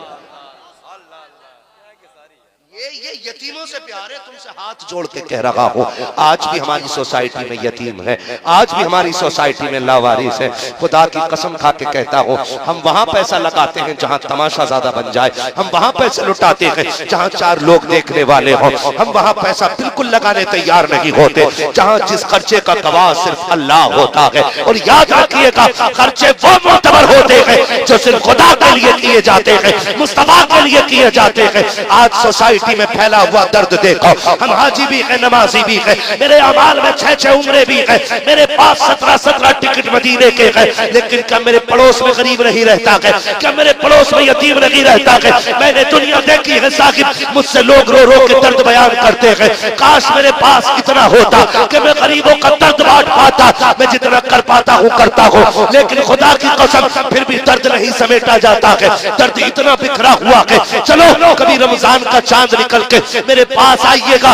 ये यतीमों से प्यार है। तुमसे हाथ जोड़ के कह रहा हो, आज भी हमारी सोसाइटी में यतीम है, आज भी हमारी सोसाइटी में लावारिस है। खुदा की कसम खा के कहता हूँ, हम वहां पैसा लगाते हैं जहां तमाशा ज्यादा बन जाए, हम वहां पैसे लुटाते हैं जहां 4 लोग देखने वाले हो, हम वहां पैसा बिल्कुल लगाने तैयार नहीं होते जहां जिस खर्चे का गवाह सिर्फ अल्लाह होता है। और याद रखिएगा खर्चे वो मोतबर होते हैं जो सिर्फ खुदा के लिए किए जाते हैं, मुस्तफा के लिए किए जाते हैं। आज सोसाइटी में फैला हुआ दर्द देखो। हम हाजी भी है, नमाजी भी है, मेरे अमाल में 6-6 उम्रे भी है, मेरे पास 17-17 टिकट मदीने के हैं, लेकिन क्या मेरे पड़ोस में गरीब नहीं रहता है? क्या मेरे पड़ोस में यतीम नहीं रहता है? मैंने दुनिया देखी है साकिब, मुझसे लोग रो रो के दर्द बयान करते हैं। काश मेरे पास इतना होता कि मैं गरीबों का दर्द बांट पाता। मैं जितना कर पाता हूँ करता हूँ, लेकिन खुदा की कसम फिर भी दर्द नहीं समेटा जाता है। दर्द इतना बिखरा हुआ है। चलो कभी रमजान का चांद निकल के मेरे पास आइएगा,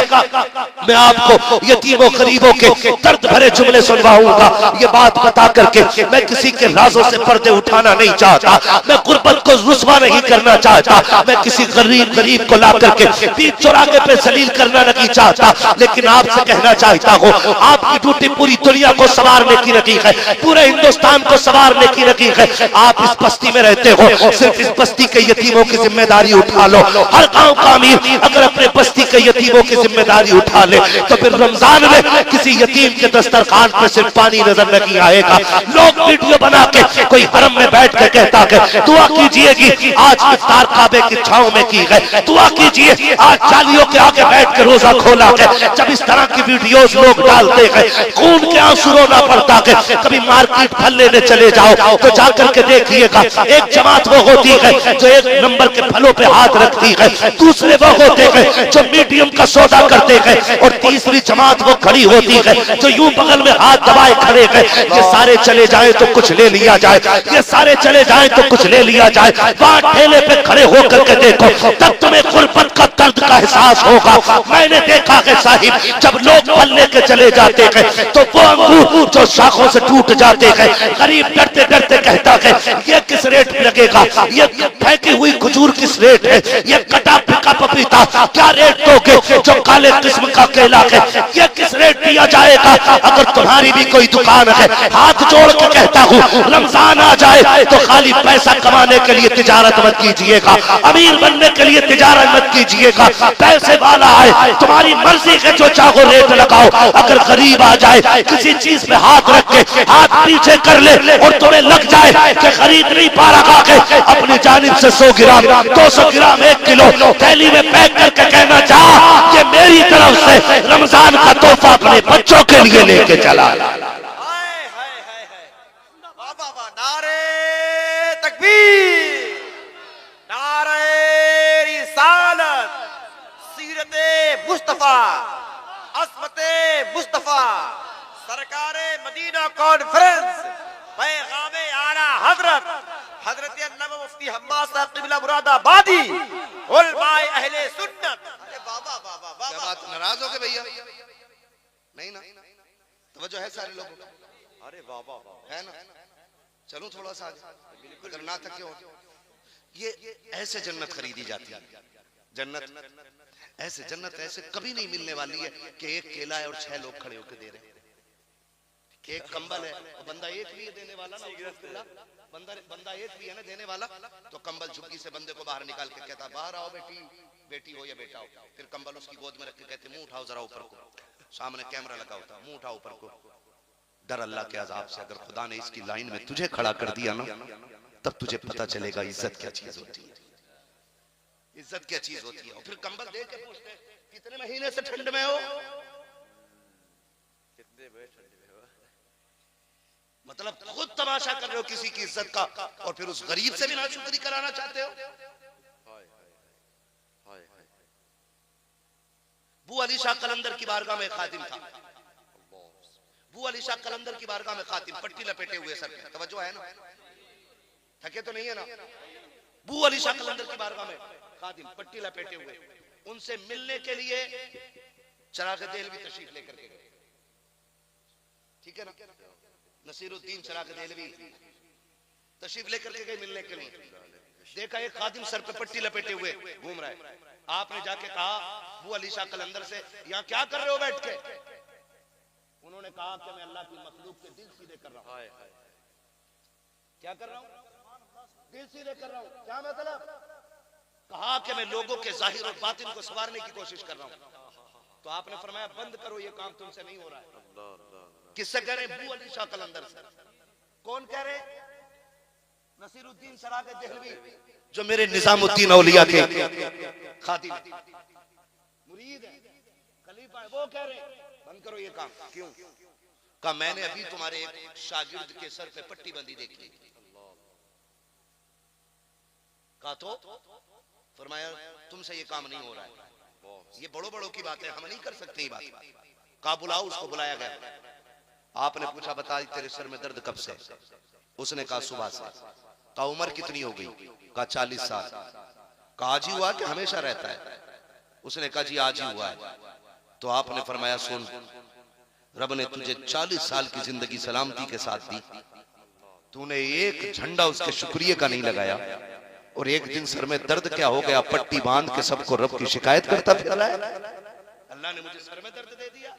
मैं आपको यतीमों गरीबों के दर्द भरे जुमले सुनवाऊंगा। ये बात बता करके मैं किसी के राजों से पर्दे उठाना नहीं चाहता, मैं गुर्बत को रुस्वा नहीं करना चाहता, मैं किसी गरीब को ला करके बीच चौराहे पे जलील करना नहीं चाहता। लेकिन आपसे कहना चाहता हूँ, आपकी ड्यूटी पूरी दुनिया को संवारने की नहीं है, पूरे हिंदुस्तान को संवारने की नहीं है। आप इस बस्ती में रहते हो, सिर्फ इस बस्ती के यतीमों की जिम्मेदारी उठा लो। हर गांव का अमीर अगर अपने बस्ती के यतीमों की जिम्मेदारी उठा ले तो फिर रमजान में किसी यतीम के दस्तरखान पर सिर्फ पानी नजर नहीं आएगा। लोग वीडियो बना के कोई हरम में बैठ के कहता है दुआ कीजिएगी, आज इफ्तार काबे की छांव में की गई, दुआ कीजिए आज चालियों के आगे बैठ के रोजा खोला गया। जब इस तरह की वीडियोस लोग डालते हैं, खून के आंसू रोना पड़ता है। कभी मार्केट फल लेने चले जाओ तो जाकर के देखिएगा, एक जमात वो होती है जो 1 नंबर के फलों पे हाथ रखती है, दूसरे वो होते हैं जो मीडियम का सौदा करते हैं, और तीसरी जमात वो खड़ी होती है जो यूं बगल में हाथ दबाए खड़े हैं। ये सारे चले जाए तो कुछ ले लिया जाए, ये सारे चले जाए तो कुछ ले लिया जाए। वहां ठेले पे खड़े होकर के देखो, तब तुम्हें गुर्बत का दर्द का एहसास होगा। मैंने देखा है साहिब, जब लोग फल लेके चले जाते हैं तो वो अंगूर जो शाखों से टूट जाते हैं, गरीब डरते डरते कहता है ये किस रेट में लगेगा, ये फेंकी हुई खजूर किस रेट है, ये कटा फिका पपीता क्या रेट दोगे, जो काले किस्म का केला है ये किस रेट दिया जाएगा। अगर तुम्हारी भी कोई दुकान है, हाथ जोड़ के कहता हूँ रमजान आ जाए तो खाली पैसा कमाने के लिए तिजारत मत कीजिएगा, अमीर बनने के लिए तिजारत मत कीजिएगा। पैसे वाला है, तुम्हारी मर्जी के जो चाहो रेट लगाओ। अगर गरीब आ जाए किसी चीज पे हाथ रख के हाथ पीछे कर ले और तुम्हें लग जाए कि खरीद नहीं पा रहा है, अपनी जानिब से 100 ग्राम 200 ग्राम 1 किलो थैली में पैक करके कहना चाह कि मेरी तरफ से रमजान का तोहफा अपने बच्चों के लिए लेके चला। नारे तकबीर, नारे रिसालत, सीरते मुस्तफा, अस्मते मुस्तफा, सरकारे मदीना कॉन्फ्रेंस, पैगामे आला हजरत हजरत अल्लामा मुफ्ती हम्माद साहब क़िबला मुरादाबादी, उलमाए अहले सुन्नत। अरे बाबा बाबा बाबा, क्या बात, नाराज हो गए भैया? नहीं ना, तवज्जो है सारे लोगों को? अरे बाबा बाबा है ना, चलो थोड़ा सा आगे, अगर ना थके हो। ये ऐसे जन्नत खरीदी जाती है, जन्नत ऐसे कभी नहीं मिलने वाली है कि एक केला है और 6 लोग खड़े होकर दे रहे हैं। एक कंबल है और बंदा एक भी देने वाला ना, बंदा एक भी है ना देने वाला, तो कंबल झुग्गी से बंदे को बाहर निकाल के कहता बाहर आओ बेटी, बेटी हो या बेटा हो। फिर कंबल उसकी गोद में रख के कहते मुंह उठाओ जरा ऊपर को, सामने कैमरा लगा होता, मुंह उठाओ ऊपर को। डर अल्लाह के अजाब से, अगर खुदा ने इसकी लाइन में तुझे खड़ा कर दिया ना, तब तुझे पता चलेगा इज्जत क्या चीज होती है, इज्जत क्या चीज होती है। और फिर कंबल दे के पूछते कितने महीने से ठंड में हो, कितने में ठंड में हो? मतलब खुद तमाशा कर रहे हो किसी की इज्जत का, और फिर उस गरीब से भी नाशुक्री कराना चाहते हो। हाय हाय हाय। बू अली शाह कलंदर की बारगाह में खातिम था, बू अली शाह कलंदर की बारगाह में खातिम, पट्टी लपेटे हुए सर पे, तवज्जो है ना, थके तो नहीं है ना। बू अली शाह कलंदर की बारगाह में खातिम, पट्टी लपेटे हुए, उनसे मिलने के लिए चिराग देहलवी तशरीफ लेकर के गए, ठीक है ना, नसीरुद्दीन चिराग देहलवी तशरीफ लेकर के गए मिलने के लिए। देखा एक खादिम सर पे पट्टी लपेटे हुए घूम रहा है। आपने जाके कहा बू अली शाह कलंदर से, यहाँ क्या कर रहे हो बैठ के? उन्होंने कहा कि मैं अल्लाह की मखलूक के दिल सीधे कर रहा हूं। क्या कर रहा हूं? दिल सीधे कर रहा हूं। क्या मतलब? कहा कि मैं लोगों के जाहिर और बातिन को संवारने की कोशिश कर रहा हूं। तो आपने फरमाया बंद करो, ये काम तुमसे नहीं हो रहा है। किससे कह रहे? बू अली शाह कलंदर से। कौन कह रहे? नसीरुद्दीन चिराग देहलवी, जो मेरे निजामुद्दीन औलिया के खातिम मुरीद है, खलीफा है, वो कह रहे बंद करो ये काम। क्यों? कहा मैंने अभी तुम्हारे एक शागिर्द के सर पे पट्टी बंदी देखी। कहा तो फरमाया तुमसे ये काम नहीं हो रहा है, ये बड़ों बड़ों की बात है, हम नहीं कर सकते ये बात। कहा बुलाओ उसको। बुलाया गया। आपने पूछा बता तेरे सर में दर्द कब से? उसने कहा सुबह से। कहा उम्र कितनी हो गई? कहा 40 साल। कहा आज ही हुआ कि हमेशा रहता है? उसने कहा जी आज ही हुआ है। तो आपने फरमाया सुन, रब ने तुझे 40 साल की जिंदगी सलामती के साथ दी, तूने एक झंडा उसके शुक्रिया का नहीं लगाया, और एक दिन सर में दर्द क्या हो गया, पट्टी बांध के सबको रब की शिकायत करता फिरा है। अल्लाह ने मुझे सर में दर्द दे दिया।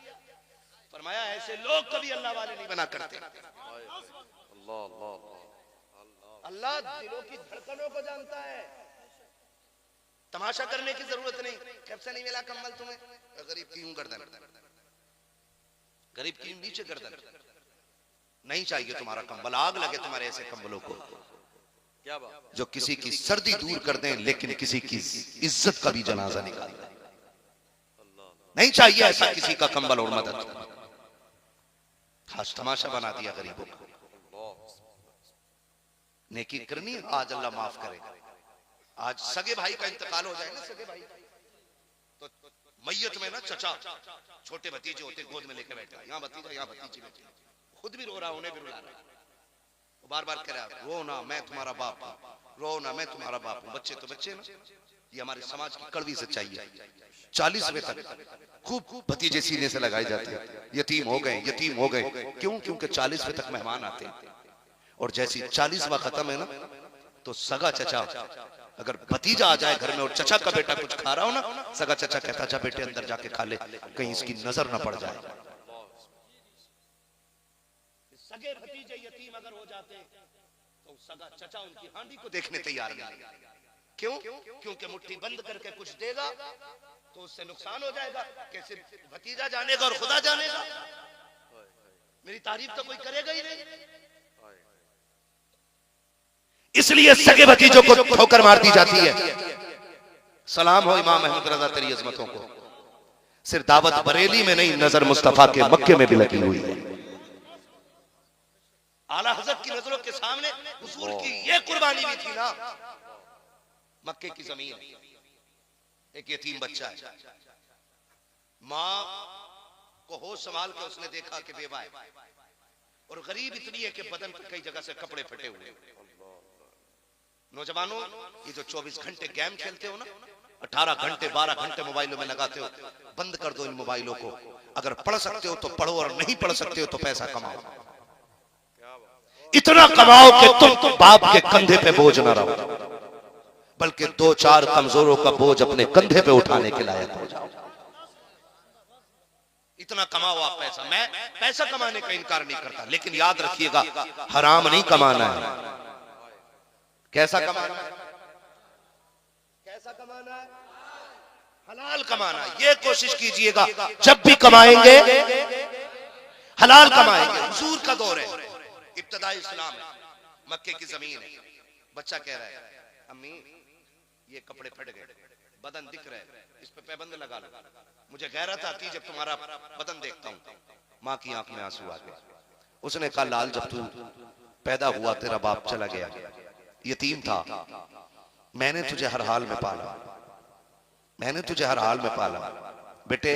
फरमाया ऐसे लोग कभी अल्लाह वाले नहीं बना करते। अल्लाह दिलों की धड़कनों को जानता है। तमाशा करने की जरूरत नहीं। कब से नहीं मिला कंबल तुम्हें? गरीब की यूं गर्दन, गरीब की नीचे गर्दन। नहीं चाहिए तुम्हारा कंबल, आग लगे तुम्हारे ऐसे कंबलों को। क्या बात? जो किसी की सर्दी दूर कर दें लेकिन किसी की इज्जत का भी जनाजा निकाल दें। नहीं चाहिए ऐसा किसी का कंबल और मदद। खास तमाशा बना दिया गरीबों को। नेकी करनी है, आज अल्लाह माफ करेगा। आज सगे भाई का इंतकाल हो जाए ना, सगे भाई तो मैयत में ना चचा छोटे भतीजे होते गोद में लेके बैठा, यहाँ भतीजा यहाँ भतीजी बैठी, खुद भी रो रहा, उन्हें भी रुला रहा, बार बार कह रहा रो ना मैं तुम्हारा बाप हूं, रो ना मैं तुम्हारा बाप हूं। बच्चे तो बच्चे ना, ये हमारे समाज की कड़वी सच्चाई है। 40वें तक खूब भतीजे सीने से लगाए जाते हैं, यतीम हो गए, यतीम हो गए। क्यों? क्योंकि 40वें तक मेहमान आते हैं, और जैसी 40वां खत्म है ना, तो सगा चचा अगर भतीजा आ जाए घर में और चचा का बेटा कुछ खा रहा हो ना, सगा चचा कहता जा बेटे अंदर जाके खा ले, कहीं इसकी नजर ना पड़ जाए। सगे भतीजे यतीम अगर हो जाते तो सगा चचा उनकी हांडी को देखने तैयार नहीं। क्यों? क्योंकि मुट्ठी बंद करके कुछ देगा तो उससे नुकसान हो जाएगा। कैसे भतीजा जानेगा और खुदा जानेगा, मेरी तारीफ तो कोई करेगा ही नहीं। इसलिए सगे भतीजों को ठोकर मार दी जाती है। सलाम हो इमाम अहमद रजा तेरी अजमतों को। सिर्फ दावत बरेली में नहीं, नजर मुस्तफा के मक्के में भी लगी हुई है। आला हजरत की नजरों के सामने हुजूर की ये कुर्बानी भी थी ना। मक्के की जमीन, एक यतीम बच्चा है, माँ को होश संभाल के उसने देखा कि बेवा है, और गरीब इतनी है कि बदन पर कई जगह से कपड़े फटे हुए। नौजवानों, ये जो 24 घंटे गेम खेलते हो ना, 18 घंटे 12 घंटे मोबाइलों में लगाते हो, बंद कर दो इन मोबाइलों को। अगर पढ़ सकते हो तो पढ़ो, और नहीं पढ़ सकते हो तो पैसा कमाओ। इतना कमाओ कि तुम बाप के कंधे पे बोझ ना रहो, बल्कि 2-4 कमजोरों का बोझ अपने कंधे पे उठाने के लायक हो जाओ। इतना कमाओ आप पैसा। मैं पैसा कमाने का इनकार नहीं करता, लेकिन याद रखिएगा हराम नहीं कमाना है। कैसा कमाना है? कैसा कमाना है? हलाल कमाना। ये कोशिश कीजिएगा जब भी कमाएंगे हलाल कमाएंगे। हुजूर का दौर है, इब्तदाई इस्लाम है, मक्के की जमीन है। बच्चा कह रहा है अम्मी ये कपड़े फट गए, बदन दिख रहा है, इस पे पैबंद लगा लो, मुझे गैरत आती जब तुम्हारा बदन देखता हूं। माँ की आंख में आंसू आ गए। उसने कहा लाल जब तू पैदा हुआ तेरा बाप चला गया, यतीम था, मैंने तुझे हर हाल में पाला, मैंने तुझे हर हाल में पाला। बेटे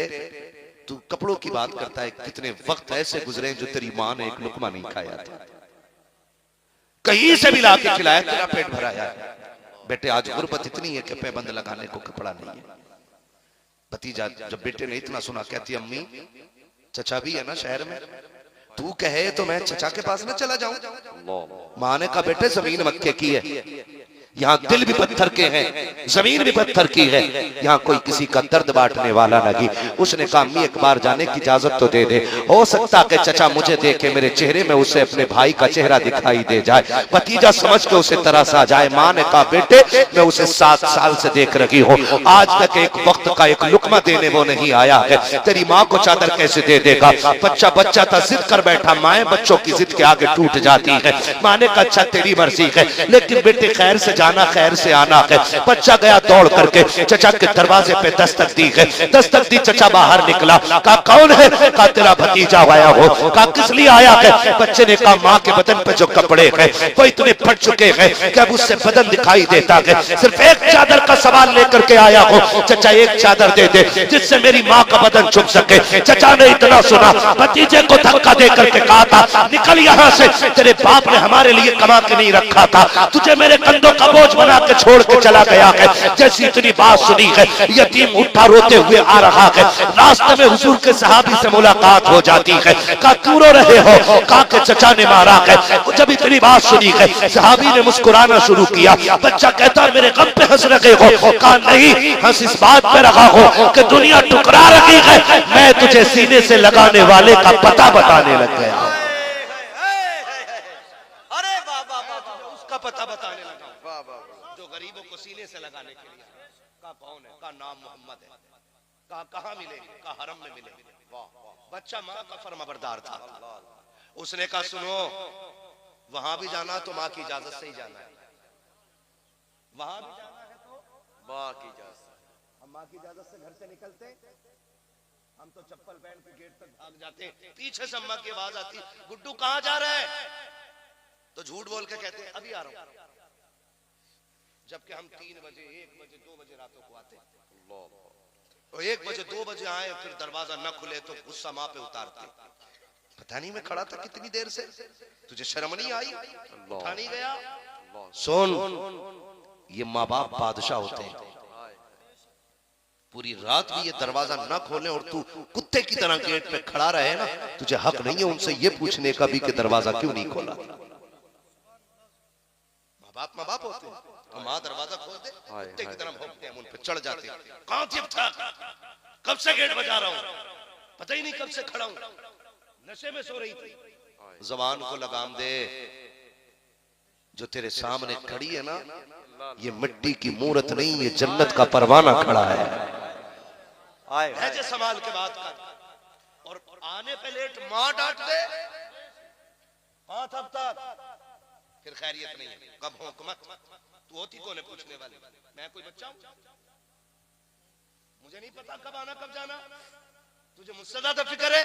तू कपड़ों की बात करता है, कितने वक्त ऐसे गुजरे जो तेरी माँ ने एक लुकमा नहीं खाया था, कहीं से भी लाके खिलाया, तेरा पेट भराया। बेटे आज गुर्बत इतनी है कि पैबंद लगाने को कपड़ा नहीं है। भतीजा जब बेटे ने इतना सुना कहती अम्मी चचा भी है ना शहर में, तू कहे तो मैं चचा के पास ना चला जाऊं। माँ ने कहा बेटे जमीन मक्के की है, यहाँ दिल भी पत्थर के हैं, जमीन भी पत्थर की है, यहाँ कोई किसी का दर्द बांटने वाला नहीं। उसने कहा अम्मी एक बार जाने की इजाजत तो दे दे, हो सकता कि चचा मुझे देखे मेरे चेहरे में उसे अपने भाई का चेहरा दिखाई दे जाए, भतीजा समझ के उसे तरस आ जाए। माँ ने कहा बेटे मैं उसे 7 साल से देख रही हूँ, आज तक एक वक्त का एक लुकमा देने वो नहीं आया है, तेरी माँ को चादर कैसे दे देगा? बच्चा बच्चा था, जिद कर बैठा, माए बच्चों की जिद के आगे टूट जाती है। माँ ने कहा अच्छा तेरी मर्जी है, लेकिन बेटे खैर से जाना खैर से आना है। बच्चा गया दौड़ करके चचा के दरवाजे पे दस्तक दी है, दस्तक दी, चचा बाहर निकला, कहा कौन है? कहा तेरा भतीजा आया हो। कहा किस लिए आया है? बच्चे ने कहा माँ के बदन पे जो कपड़े हैं वो इतने फट चुके हैं कि अब उससे बदन दिखाई देता है, सिर्फ एक चादर का सवाल लेकर के आया हो, चचा एक चादर दे दे जिससे मेरी माँ का बदन छुप सके। चचा ने इतना सुना, भतीजे को धक्का दे करके कहा था निकल यहाँ से, तेरे बाप ने हमारे लिए कमा के नहीं रखा था, तुझे मेरे कंधों का बोझ बना के छोड़ के चला गया है। जैसी इतनी बात सुनी है, यतीम उठा रोते हुए आ रहा है, रास्ते में हुजूर के सहाबी से मुलाकात हो जाती है। कहा क्यों रो रहे हो? कहा कि चचा ने मारा है। जब इतनी बात सुनी है, सहाबी ने मुस्कुराना शुरू किया। बच्चा कहता मेरे गम पे हंस रहे हो? कहा नहीं, हंस इस बात पे रहा हो कि दुनिया टुकरा रही है, मैं तुझे सीने से लगाने वाले का पता बताने लग गया। अरे बाबा उसका पता बताने लगा जो गरीबों को सीने से लगाने के लिए। कहा कौन है? कहा नाम मोहम्मद है। कहा कहाँ मिलेंगे? कहा हरम में मिलेंगे। बच्चा माँ का फर्माबरदार था। उसने कहा सुनो वहां भी जाना तो माँ की इजाजत से ही जाना है, वहां भी जाना है तो माँ की इजाजत। हम माँ की इजाजत से घर से निकलते, हम तो चप्पल पहन के गेट तक भाग जाते, पीछे से अम्मा की आवाज आती गुड्डू कहाँ जा रहे हैं? तो झूठ बोल के कहते अभी आ रहा हूं, जबकि हम 3 बजे 1 बजे 2 बजे रातों को आते, और 1 बजे 2 बजे आए फिर दरवाजा न खुले तो गुस्सा माँ पे उतारते। पता नहीं मैं खड़ा था कितनी देर से, तुझे शर्म नहीं आई? उठा नहीं गया? सुन ये माँ बाप बादशाह होते हैं, पूरी रात भी ये दरवाजा न खोले और तू कुत्ते की तरह गेट पे खड़ा रहे ना, तुझे हक नहीं है उनसे ये पूछने का भी कि दरवाजा क्यों नहीं खोला। माँ बाप होते हैं, तो माँ दरवाजा खोल दे, कुत्ते की तरह भौंकते हैं, उन पे चढ़ जाते हैं। कहाँ थी अब तक? कब से गेट बजा रहा हूँ, पता ही नहीं कब से खड़ा हूँ, नशे में सो रही थी। जबान को लगाम दे, जो तेरे सामने खड़ी है ना ये मिट्टी की मूरत नहीं, ये जन्नत का परवाना खड़ा है। लहजे संभाल के बात कर, और आने पे लेट माँ डांट दे, कहाँ था अब तक? फिर खैरियत नहीं है। कब हो हुकूमत? तू होती कौन है पूछने वाले? मैं कोई बच्चा हूं? मुझे नहीं पता कब आना कब जाना, तुझे मुझसे ज्यादा फिक्र है?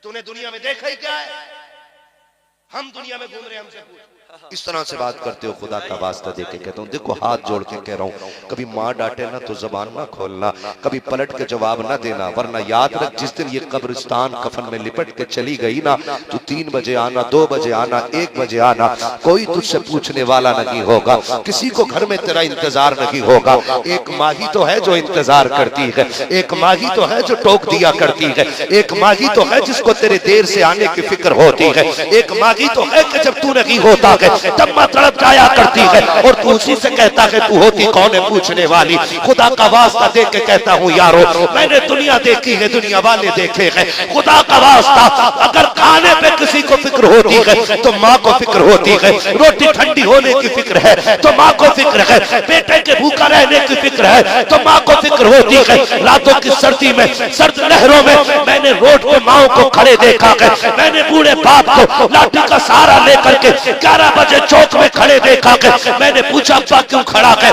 तूने दुनिया में देखा ही क्या है? हम दुनिया में घूम रहे हैं, हमसे पूछ। इस तरह से बात करते हो, खुदा का वास्ता दे के कहता हूँ, देखो हाथ जोड़ के कह रहा हूँ, कभी माँ डांटे ना तो जबान ना खोलना, कभी पलट के जवाब ना देना, वरना याद रख जिस दिन ये कब्रिस्तान कफन में लिपट के चली गई ना, तो 3 बजे आना, 2 बजे आना, 1 बजे आना, कोई तुझसे पूछने वाला नहीं होगा, किसी को घर में तेरा इंतजार नहीं होगा। एक माँ ही तो है जो इंतजार करती है, एक माँ ही तो है जो टोक दिया करती है, एक माँ ही तो है जिसको तेरे देर से आने की फिक्र होती है, एक माँ ही तो है कि जब तू नहीं होता है, तब माँ तड़प जाया करती है और तू उसी से कहता है तू होती कौन है पूछने वाली। खुदा का वास्ता दे के कहता हूँ यारो, मैंने दुनिया देखी है, दुनिया वाले देखे हैं। खुदा का वास्ता, अगर खाने पे किसी को फिक्र होती है तो माँ को फिक्र होती है। रोटी ठंडी होने की फिक्र है तो माँ को फिक्र है। बेटे के भूखा रहने की फिक्र है तो माँ को फिक्र होती है। रातों की सर्दी में, सर्द लहरों में मैंने रोड पे माओ को खड़े देखा है। मैंने बूढ़े बाप को लाठी का सहारा लेकर के 11 बजे चौक में खड़े देखा है। मैंने पूछा अब्बा क्यों खड़ा है,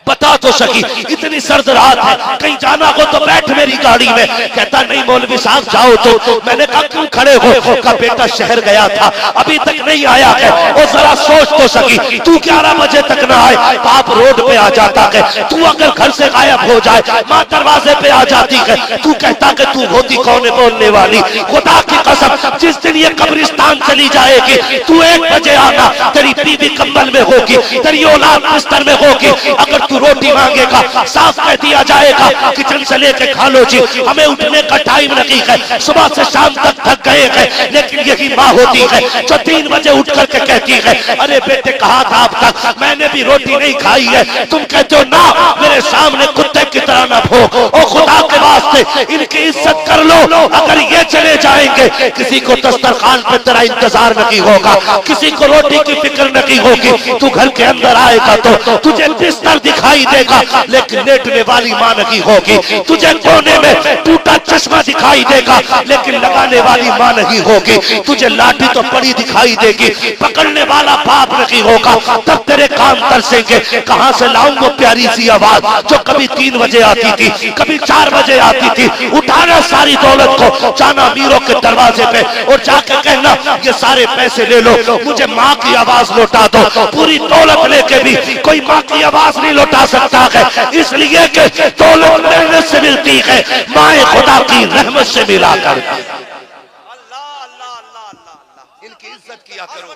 बता तो सकी, इतनी सर्द रात है, कहीं जाना हो तो बैठ मेरी गाड़ी में। कहता नहीं मौलवी साहब जाओ तो। मैंने कहा क्यों खड़े हो, का बेटा शहर गया था अभी तक नहीं आया है। और जरा सोच तो सकी, तू 11 बजे तक ना आए, बाप रोड पे आ जाता है। तू अगर घर से गायब हो जाए, माँ दरवाजे पे आ जाती है। तू कहता कि तू होती कौन है बोलने वाली। खुदा की कसम, जिस दिन ये कब्रिस्तान चली जाएगी, तू 1 बजे आना, तेरी बीवी कंबल में होगी, तेरी औलाद बिस्तर में होगी। अगर तू रोटी मांगेगा, साफ कह दिया जाएगा किचन से लेके खा लो जी, हमें उठने का टाइम नहीं है, सुबह से शाम तक थक गए हैं। लेकिन यही माँ होती है जो 3 बजे उठ करके कहती है अरे बेटे कहा था अब तक, मैंने भी रोटी नहीं खाई है। तुम कहते हो ना, मेरे सामने कुत्ते की तरह ना भोग। और खुदा के वास्ते इनकी इज्जत कर लो। अगर ये चले जाएंगे, किसी को दस्तरखान पे तेरा इंतजार नहीं होगा, किसी को रोटी की फिक्र नहीं होगी। तू घर के अंदर आएगा तो तुझे बिस्तर दिखाई देगा, लेकिन लेटने वाली मां नहीं होगी। तुझे कोने में टूटा चश्मा दिखाई देगा, लेकिन लगाने वाली मां नहीं होगी। तुझे लाठी तो पड़ी दिखाई देगी, पकड़ने वाला बाप नहीं होगा। तब तेरे काम तरसेंगे, कहां से लाऊंगा प्यारी सी आवाज जो कभी 3 बजे आती थी, कभी 4 बजे आती थी। उठाना सारी दौलत को, जाना मीरों के दरवाजे पे और जाकर कहना ये सारे पैसे ले लो, मुझे माँ की आवाज लौटा दो। पूरी दौलत लेके भी कोई माँ की आवाज नहीं लौटा सकता है, इसलिए कि दौलत मेहनत से मिलती है, माए खुदा की रहमत से मिला कर। अल्लाह अल्लाह अल्लाह अल्लाह। इनकी इज्जत किया करो।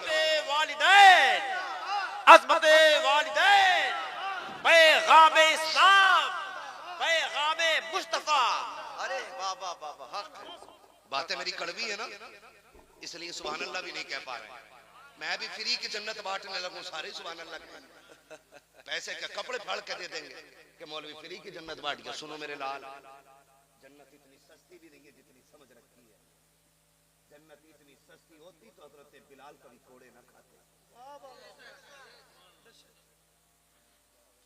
वालिदैन, अज़मते वालिदैन, पैगाम इस्लाम, पैगाम मुस्तफा। अरे बाबा बाबा हक। बातें मेरी कड़वी है ना, इसलिए सुभान अल्लाह भी नहीं कह पा रहे। मैं भी फ्री की जन्नत बांटने लगूं, सारे सुभान अल्लाह कहें। पैसे के कपड़े फाड़ के दे देंगे कि मौलवी फ्री की जन्नत बांट गया। सुनो मेरे लाल, जन्नत इतनी सस्ती भी नहीं है जितनी समझ रखी है। जन्नत इतनी सस्ती होती तो हजरत बिलाल कभी कोड़े ना खाते।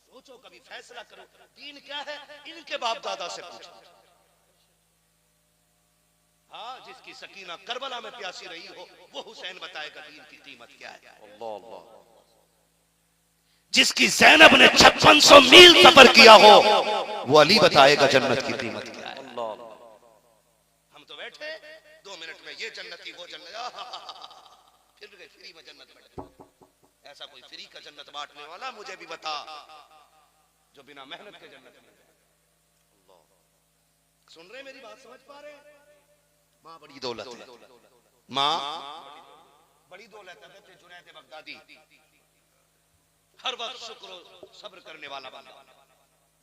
सोचो, कभी फैसला करो, दीन क्या है इनके बाप दादा से पूछो। हाँ, जिसकी सकीना करबला में प्यासी रही हो वो हुसैन बताएगा दीन की कीमत क्या है। अल्लाह अल्लाह। जिसकी ज़ैनब ने 5600 मील सफर किया हो वो अली बताएगा जन्नत की कीमत क्या है। हम तो बैठे 2 मिनट में ये जन्नती वो जन्नत, फिर गए फ्री में जन्नत बैठे। ऐसा कोई फ्री का जन्नत बांटने वाला मुझे भी बता जो बिना मेहनत के जन्नत में। सुन रहे मेरी बात, समझ पा रहे? माँ बड़ी दौलत है, माँ बड़ी दौलत है। जुनैद बगदादी हर वक्त शुक्र सब्र करने वाला बना।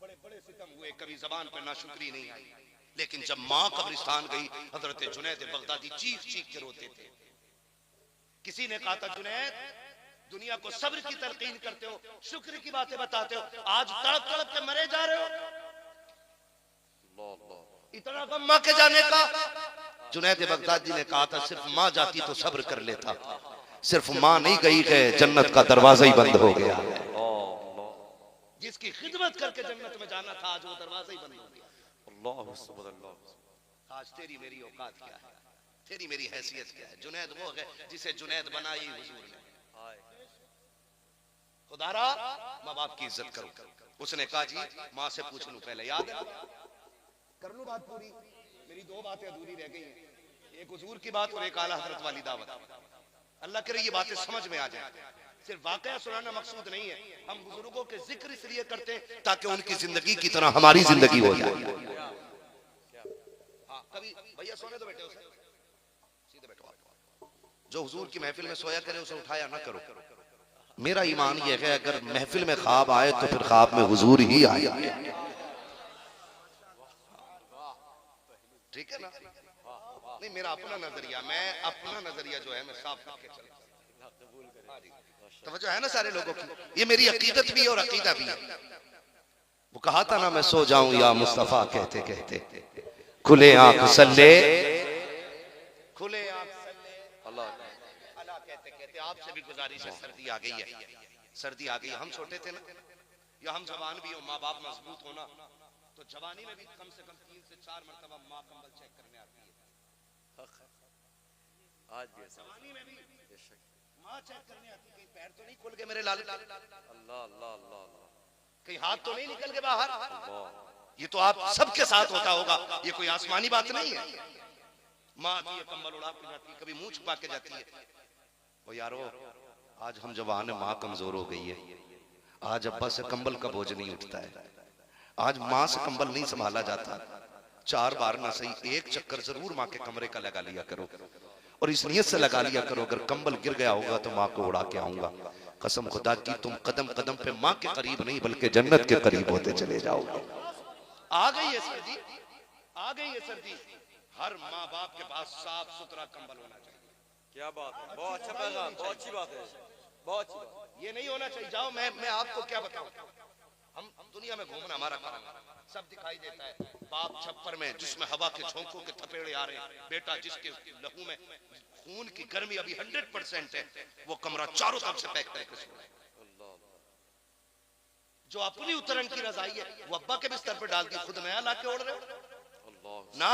बड़े बड़े सितम हुए, कभी जबान पर नाशुक्री नहीं आई, लेकिन जब माँ कब्रिस्तान गई हजरत जुनैद बगदादी चीख चीख के रोते थे। किसी ने कहा था जुनैद दुनिया को सब्र की तलकीन करते हो, शुक्र की बातें बताते हो, आज तड़प तड़प के मरे जा रहे हो, इतना गम माँ के जाने का। जुनैद बगदादी ने कहा था सिर्फ माँ जाती तो सब्र कर लेता, सिर्फ माँ नहीं गई है जन्नत का दरवाजा ही बंद हो गया। जिसकी खिदमत करके जन्नत में जाना था आज वो दरवाजा ही बंद हो गया। आज तेरी मेरी औकात क्या है, तेरी मेरी हैसियत क्या है? जुनैद वो है जिसे जुनैद बनाई हुजूर ने। खुदारा माँ बाप की इज्जत करो। उसने कहा जी माँ से पूछ लूं पहले, याद है कर लूं बात पूरी। मेरी 2 बातें अधूरी रह गई हैं, एक हुजूर की बात और एक आला हजरत वाली दावत। अल्लाह करे ये बातें समझ में आ जाए। सिर्फ वाकया सुनाना मकसूद नहीं है, हम बुजुर्गों के जिक्र इसलिए करते हैं ताकि उनकी जिंदगी की तरह हमारी जिंदगी हो जाए। हाँ, कभी भैया सोने तो बैठे हो, सीधे बैठो आप। जो हुजूर की महफिल में सोया करे उसे उठाया ना करो। मेरा ईमान यह है अगर महफिल में ख्वाब आए तो फिर ख्वाब में हुजूर ही आए, ठीक है ना? नहीं, मेरा अपना नजरिया, मैं अपना नजरिया जो है मैं साफ करके चलता हूं। तवज्जो है ना सारे लोगों की? ये मेरी अकीदत भी है और अकीदा भी है। वो कहा था ना, मैं सो जाऊं या मुस्तफा कहते कहते, खुले आंख सल्ले, खुले आंख सल्ले अल्लाह अल्लाह कहते कहते। आपसे भी गुजारिश है, सर्दी आ गई है, सर्दी आ गई है। हम छोटे थे ना, या हम जवान भी हो, माँ बाप मजबूत हो ना, तो जवानी में भी कम से कम 3 से 4 मरतबा माँ कंबल चेक करने आती है। आज भी ऐसा जवानी में भी बेशक। माँ चेक करने आती है, कहीं पैर तो नहीं खुल गए मेरे लाल, अल्लाह अल्लाह अल्लाह अल्लाह कहीं हाथ तो नहीं निकल के बाहर। अल्लाह। ये तो आप सबके साथ होता होगा, ये कोई आसमानी बात नहीं है। माँ आती है, कंबल उड़ा के जाती है, कभी मुंह छुपा के जाती है। ओ यारो, आज हम जवान है, माँ कमजोर हो गई है। आज अब्बा से कंबल का बोझ नहीं उठता है, आज माँ से कंबल नहीं संभाला जाता। 4 बार ना सही, 1 चक्कर जरूर माँ के कमरे का लगा लिया करो, और इस नियत से लगा लिया करो, अगर कंबल गिर गया होगा तो माँ को उड़ा के आऊंगा। कसम खुदा की, तुम कदम कदम पे माँ के करीब नहीं बल्कि जन्नत के करीब होते चले जाओगे। आ गई है सर्दी, आ गई है सर्दी। हर माँ बाप के पास साफ सुथरा कंबल होना चाहिए। क्या बात है, बहुत अच्छा पैगाम, बहुत अच्छी बात है, बहुत अच्छी बात। ये नहीं होना चाहिए। जाओ, मैं आपको क्या बताऊं, हम दुनिया में घूमना हमारा काम है, सब दिखाई देता है। बाप छप्पर में जिसमें हवा के झोंकों के थपेड़े आ रहे हैं, बेटा जिसके लहू में खून की गर्मी अभी 100% है, वो कमरा चारों तरफ से पैक करके सो रहा है। जो अपनी उतरन की रजाई है वो अब्बा के बिस्तर पर डाल दी, खुद नया ला के ओढ़ रहे हो ना।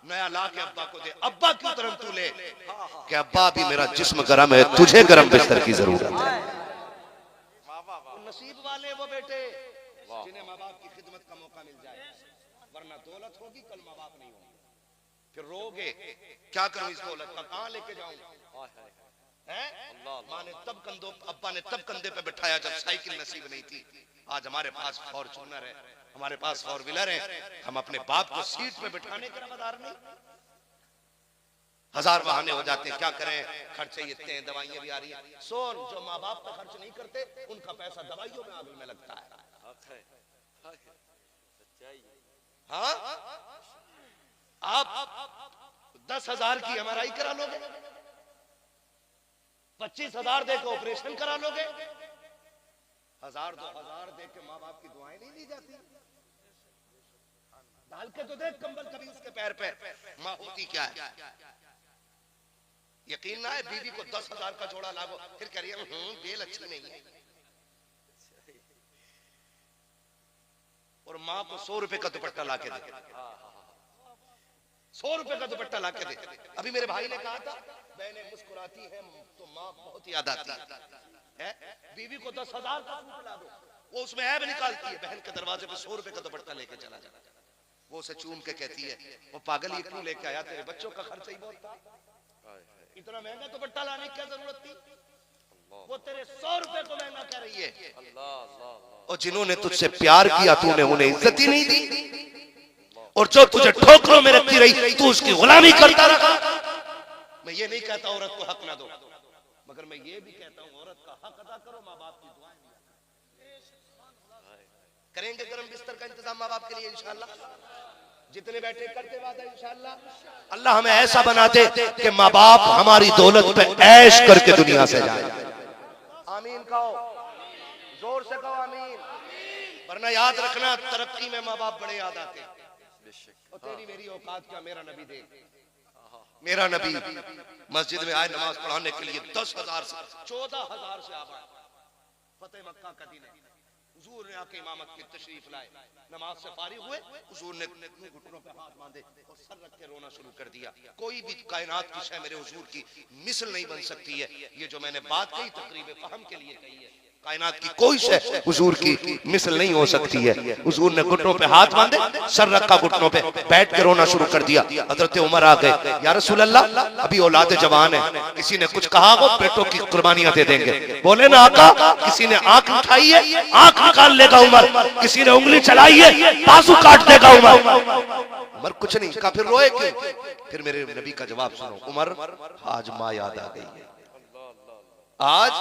नया ला के अब्बा को दे, अब्बा की उतरन तू ले कि अब्बा भी मेरा जिस्म गर्म है, तुझे गर्म बिस्तर की जरूरत है। नसीब वाले वो बेटे जिन्हें माँ बाप की खिदमत का मौका मिल जाए, वरना दौलत होगी कल माँ बाप नहीं होंगे, फिर रोगे क्या करूं इस दौलत का, कहां लेके जाऊं। माँ ने तब कंधों, अब्बा ने तब कंधे पे बिठाया जब साइकिल नसीब नहीं थी। आज हमारे पास फॉर्च्यूनर है, हमारे पास 4 व्हीलर है, हम अपने बाप को सीट पे बिठाने के रवादार नहीं। 1000 बहाने हो जाते हैं, क्या करें, खर्चे इतने हैं, दवाइयां भी आ रही हैं। सोन, जो माँ बाप पे खर्च नहीं करते उनका पैसा दवाइयों में आग में लगता है। हाँ, आप 10,000 की MRI करा लोगे, 25,000 देकर ऑपरेशन करा लोगे, 1,000-2,000 देकर माँ बाप की दुआएं नहीं दी जाती। डाल के तो देख कंबल कभी उसके पैर पे, माँ होती क्या है। यकीन ना है, बीवी को 10,000 का जोड़ा लागो, फिर कह रही है बेल अच्छी नहीं है, और माँ को 100 रुपए का दुपट्टा ला के दे, 100 रुपए का दुपट्टा ला के दे। अभी मेरे भाई ने कहा था, बहनें मुस्कुराती हैं तो माँ बहुत याद आती है। बीवी को 10,000 का सूट ला दो, वो उसमें ऐब निकालती है, बहन के दरवाजे पे 100 रुपए का दुपट्टा लेके चला जाता है। वो उसे चूम के कहती है, वो पागल ये क्यों लेके आया, तेरे बच्चों का खर्चा ही बहुत था, इतना महंगा दुपट्टा लाने की क्या जरूरत थी, वो तेरे 100 रुपए को महंगा कह रही है। और जिन्होंने तुझसे प्यार किया तूने उन्हें इज्जत ही नहीं दी, और जो तुझे ठोकरों में रखती रही तू उसकी गुलामी करता रहा। मैं ये नहीं कहता औरत को हक ना दो, मगर मैं ये भी कहता हूँ औरत का हक अदा करो, माँ बाप की दुआएं करेंगे। गर्म बिस्तर का इंतजाम माँ बाप के लिए इंशाल्लाह, जितने बैठे करते वादा इंशाल्लाह। अल्लाह हमें ऐसा बना दे कि माँ बाप हमारी दौलत पे ऐश करके दुनिया से जाए। आमीन कहो, जोर से कहो आमीन। वरना याद रखना, तरक्की में माँ बाप बड़े याद आते। और तेरी मेरी औकात क्या, मेरा नबी दे, मेरा नबी मस्जिद में आए नमाज पढ़ाने के लिए 10,000 से 14,000 से आबाद। फतेह मक्का का दिन है, हुजूर ने आके इमामत की तशरीफ लाए, नमाज से फारिग हुए, हुजूर ने घुटनों पे हाथ बांधे और सर रख के रोना शुरू कर दिया। कोई भी कायनात की शय मेरे हुजूर की मिसल नहीं बन सकती है। ये जो मैंने बात कही तकरीब फहम के लिए कही है, कायनात की कोई शय हुजूर की मिसल नहीं हो सकती है। हुजूर ने घुटनों पे हाथ बांधे, सर रखा घुटनों पे, बैठ के रोना शुरू कर दिया। हजरत उमर आ गए, या रसूल अल्लाह अभी औलाद जवान है, किसी ने कुछ कहा हो बेटों की कुर्बानियां दे देंगे। बोले ना आका, किसी ने आंख उठाई है आंख निकाल लेगा उमर, किसी ने उंगली चलाई है बाजू काट देगा उमर। उमर कुछ नहीं कहा, फिर रोए क्यों? फिर मेरे नबी का जवाब सुनो, उमर आज माँ याद आ गई है, आज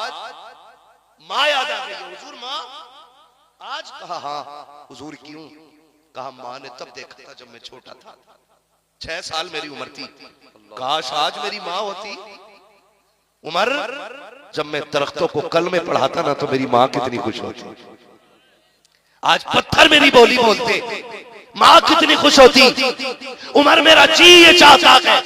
माँ याद आ गई है। हुजूर माँ आज? कहा हाँ। हुजूर क्यों? कहा माँ ने तब देखा था जब मैं छोटा था, 6 साल मेरी उम्र थी, काश आज मेरी माँ होती उमर, जब मैं दरख्तों को कलमे पढ़ाता ना तो मेरी माँ कितनी खुश होती। आज पत्थर मेरी बोली बोलते, माँ कितनी खुश होती। उमर मेरा जी ये चाहता है,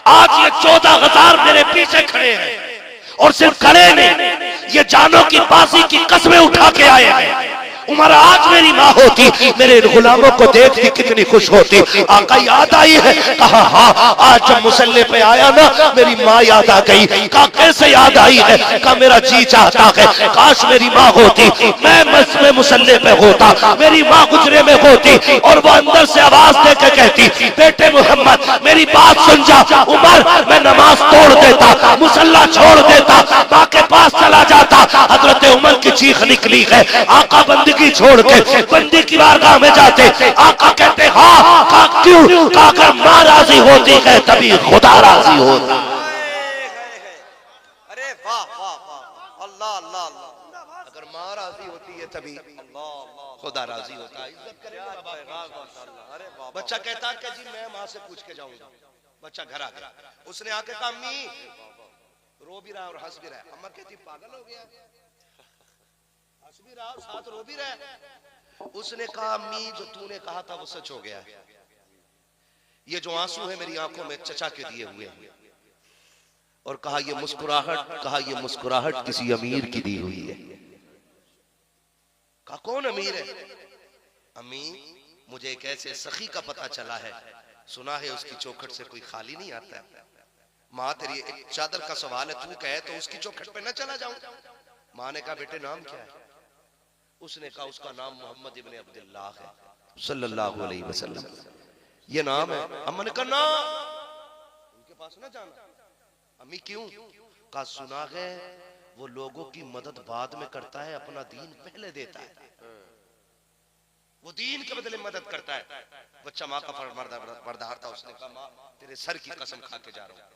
आज ये 14 गद्दार मेरे पीछे खड़े हैं और सिर्फ खड़े नहीं, ये जानों की बाजी की कस्में उठा के आए हैं। उमर, आज मेरी माँ होती, मेरे गुलामों को देख के कितनी खुश होती। आका याद आई है? कहा हाँ, आज जब मुसल्ले पे आया ना मेरी माँ याद आ गई। कहा कैसे याद आई है? कहा मेरा जी चाहता है काश मेरी माँ होती, मैं मस्जिद में मुसल्ले पे होता, मेरी माँ गुजरे में होती और वो अंदर से आवाज दे के कहती, बेटे मोहम्मद मेरी बात सुन जा। उमर, मैं नमाज तोड़ देता, मुसल्ला छोड़ देता, माँ के पास चला जाता। हजरत उमर की चीख निकली है, आका बंदी की छोड़ के बंदी की बारगाह में जाते। आका कहते हाँ, का क्यों? का अगर माँ राजी होती है तभी खुदा राजी होता। अरे वाह वाह वाह, अल्लाह अल्लाह अल्लाह, अगर माँ राजी होती है तभी खुदा राजी होता है। इज्जत करेंगे माँ बाप की। अरे वाह, बच्चा कहता है कि जी मैं माँ से पूछ के जाऊंगा। बच्चा घर आ गया, उसने आके कहा अम्मी, रो भी रहा और हंस भी रहा है। अम्मा कहती पागल हो गया, हंस भी रहा और साथ रो भी रहा है। उसने कहा अम्मी जो तूने कहा था वो सच हो गया है। ये जो आंसू है मेरी आंखों में चचा के दिए हुए हैं। और कहा ये मुस्कुराहट किसी अमीर की दी हुई है। कहा कौन अमीर है? अम्मी, मुझे एक ऐसे सखी का पता चला है, सुना है उसकी चौखट से कोई खाली नहीं आता है। माँ तेरी एक चादर का सवाल है, तू कहे तो उसकी चौखट पे न चला जाऊं। माँ ने कहा बेटे नाम क्या है? उसने कहा उसका नाम मोहम्मद इब्ने अब्दुल्लाह है सल्लल्लाहु अलैहि वसल्लम, ये नाम है। अम्मा ने कहा ना, उनके पास ना जाना। अम्मी क्यों? कहा सुना है वो लोगों की मदद बाद में करता है, अपना दीन पहले देता है। वो दीन के बदले मदद करता है। बच्चा माँ का फरमाबरदार था। उसने कहा माँ तेरे सर की कसम खा के जा रहा हूं,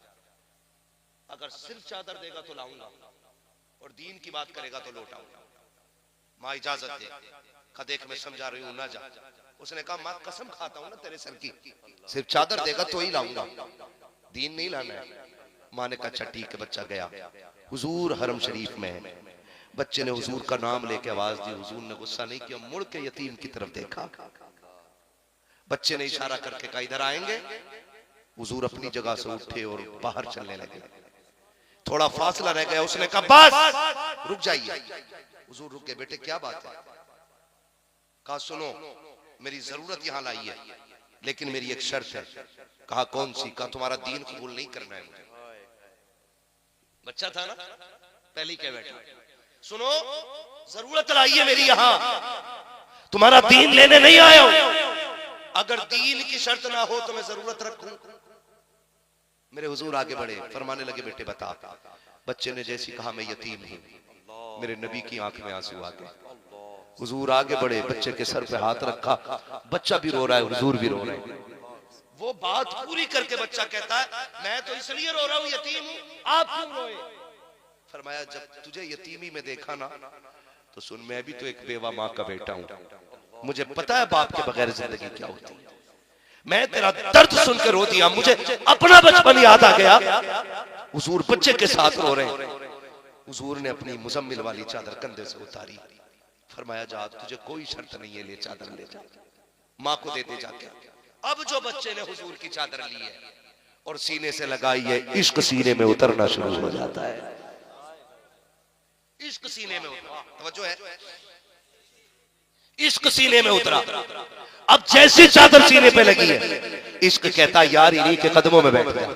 अगर सिर्फ चादर देगा तो लाऊंगा और दीन की बात करेगा तो लौट आऊंगा। माँ इजाजत दे। कहा देख मैं समझा रही हूं ना जा। उसने कहा माँ कसम खाता हूं ना तेरे सर की, सिर्फ चादर देगा तो ही लाऊंगा, दीन नहीं लाना है। माँ ने कहा अच्छा ठीक है। बच्चा गया, हुजूर हरम शरीफ में है। बच्चे ने हुजूर का नाम लेके आवाज दी। हुजूर ने गुस्सा नहीं किया, मुड़ के यतीम की तरफ देखा। बच्चे ने इशारा करके कहा इधर आएंगे। हुजूर अपनी जगह से उठे और बाहर चलने लगे। थोड़ा फासला रह गया। उसने कहा बस रुक जाइए। हुजूर रुक गए। बेटे क्या बात है? कहा सुनो मेरी जरूरत यहां लाई है, लेकिन मेरी एक शर्त है। कहा कौन सी? कहा तुम्हारा दीन कबूल नहीं करना है मुझे। बच्चा था ना, पहले कह बैठा सुनो जरूरत लाई है मेरी यहां, तुम्हारा दीन लेने नहीं आया हूं। अगर दीन की शर्त ना हो तो मैं जरूरत रखूं। मेरे हुजूर आगे बढ़े, फरमाने लगे बेटे बता। बच्चे ने जैसी कहा मैं यतीम हूं, मेरे नबी की आंख में आंसू आ गए। हुजूर आगे बढ़े, बच्चे के सर पे हाथ रखा। बच्चा भी रो रहा है, हुजूर भी रो रहे हैं। वो बात पूरी करके बच्चा कहता है मैं तो इसलिए रो रहा हूं, यतीम हूं, आप क्यों रोए? फरमाया जब तुझे यतीमी में देखा ना तो सुन, मैं भी तो एक बेवा माँ का बेटा हूं, मुझे पता है बाप के बगैर जिंदगी क्या होती है। मैं तेरा दर्द सुन के रो दिया, मुझे अपना बचपन याद आ गया। हुजूर बच्चे के साथ रो रहे हैं। हुजूर ने अपनी मुजम्मिल वाली चादर कंधे से उतारी। फरमाया जा तुझे कोई शर्त नहीं है, ले चादर ले जा, माँ को दे दे जाके। अब जो बच्चे ने हुजूर की चादर ली है और सीने से लगाई है, इश्क सीने में उतरना शुरू हो जाता है। इश्क सीने में उतरा, तवज्जो है, इश्क सीने में उतरा। अब जैसी चादर सीने पे लगी है, इश्क कहता यार इन्हीं के कदमों में बैठ गया।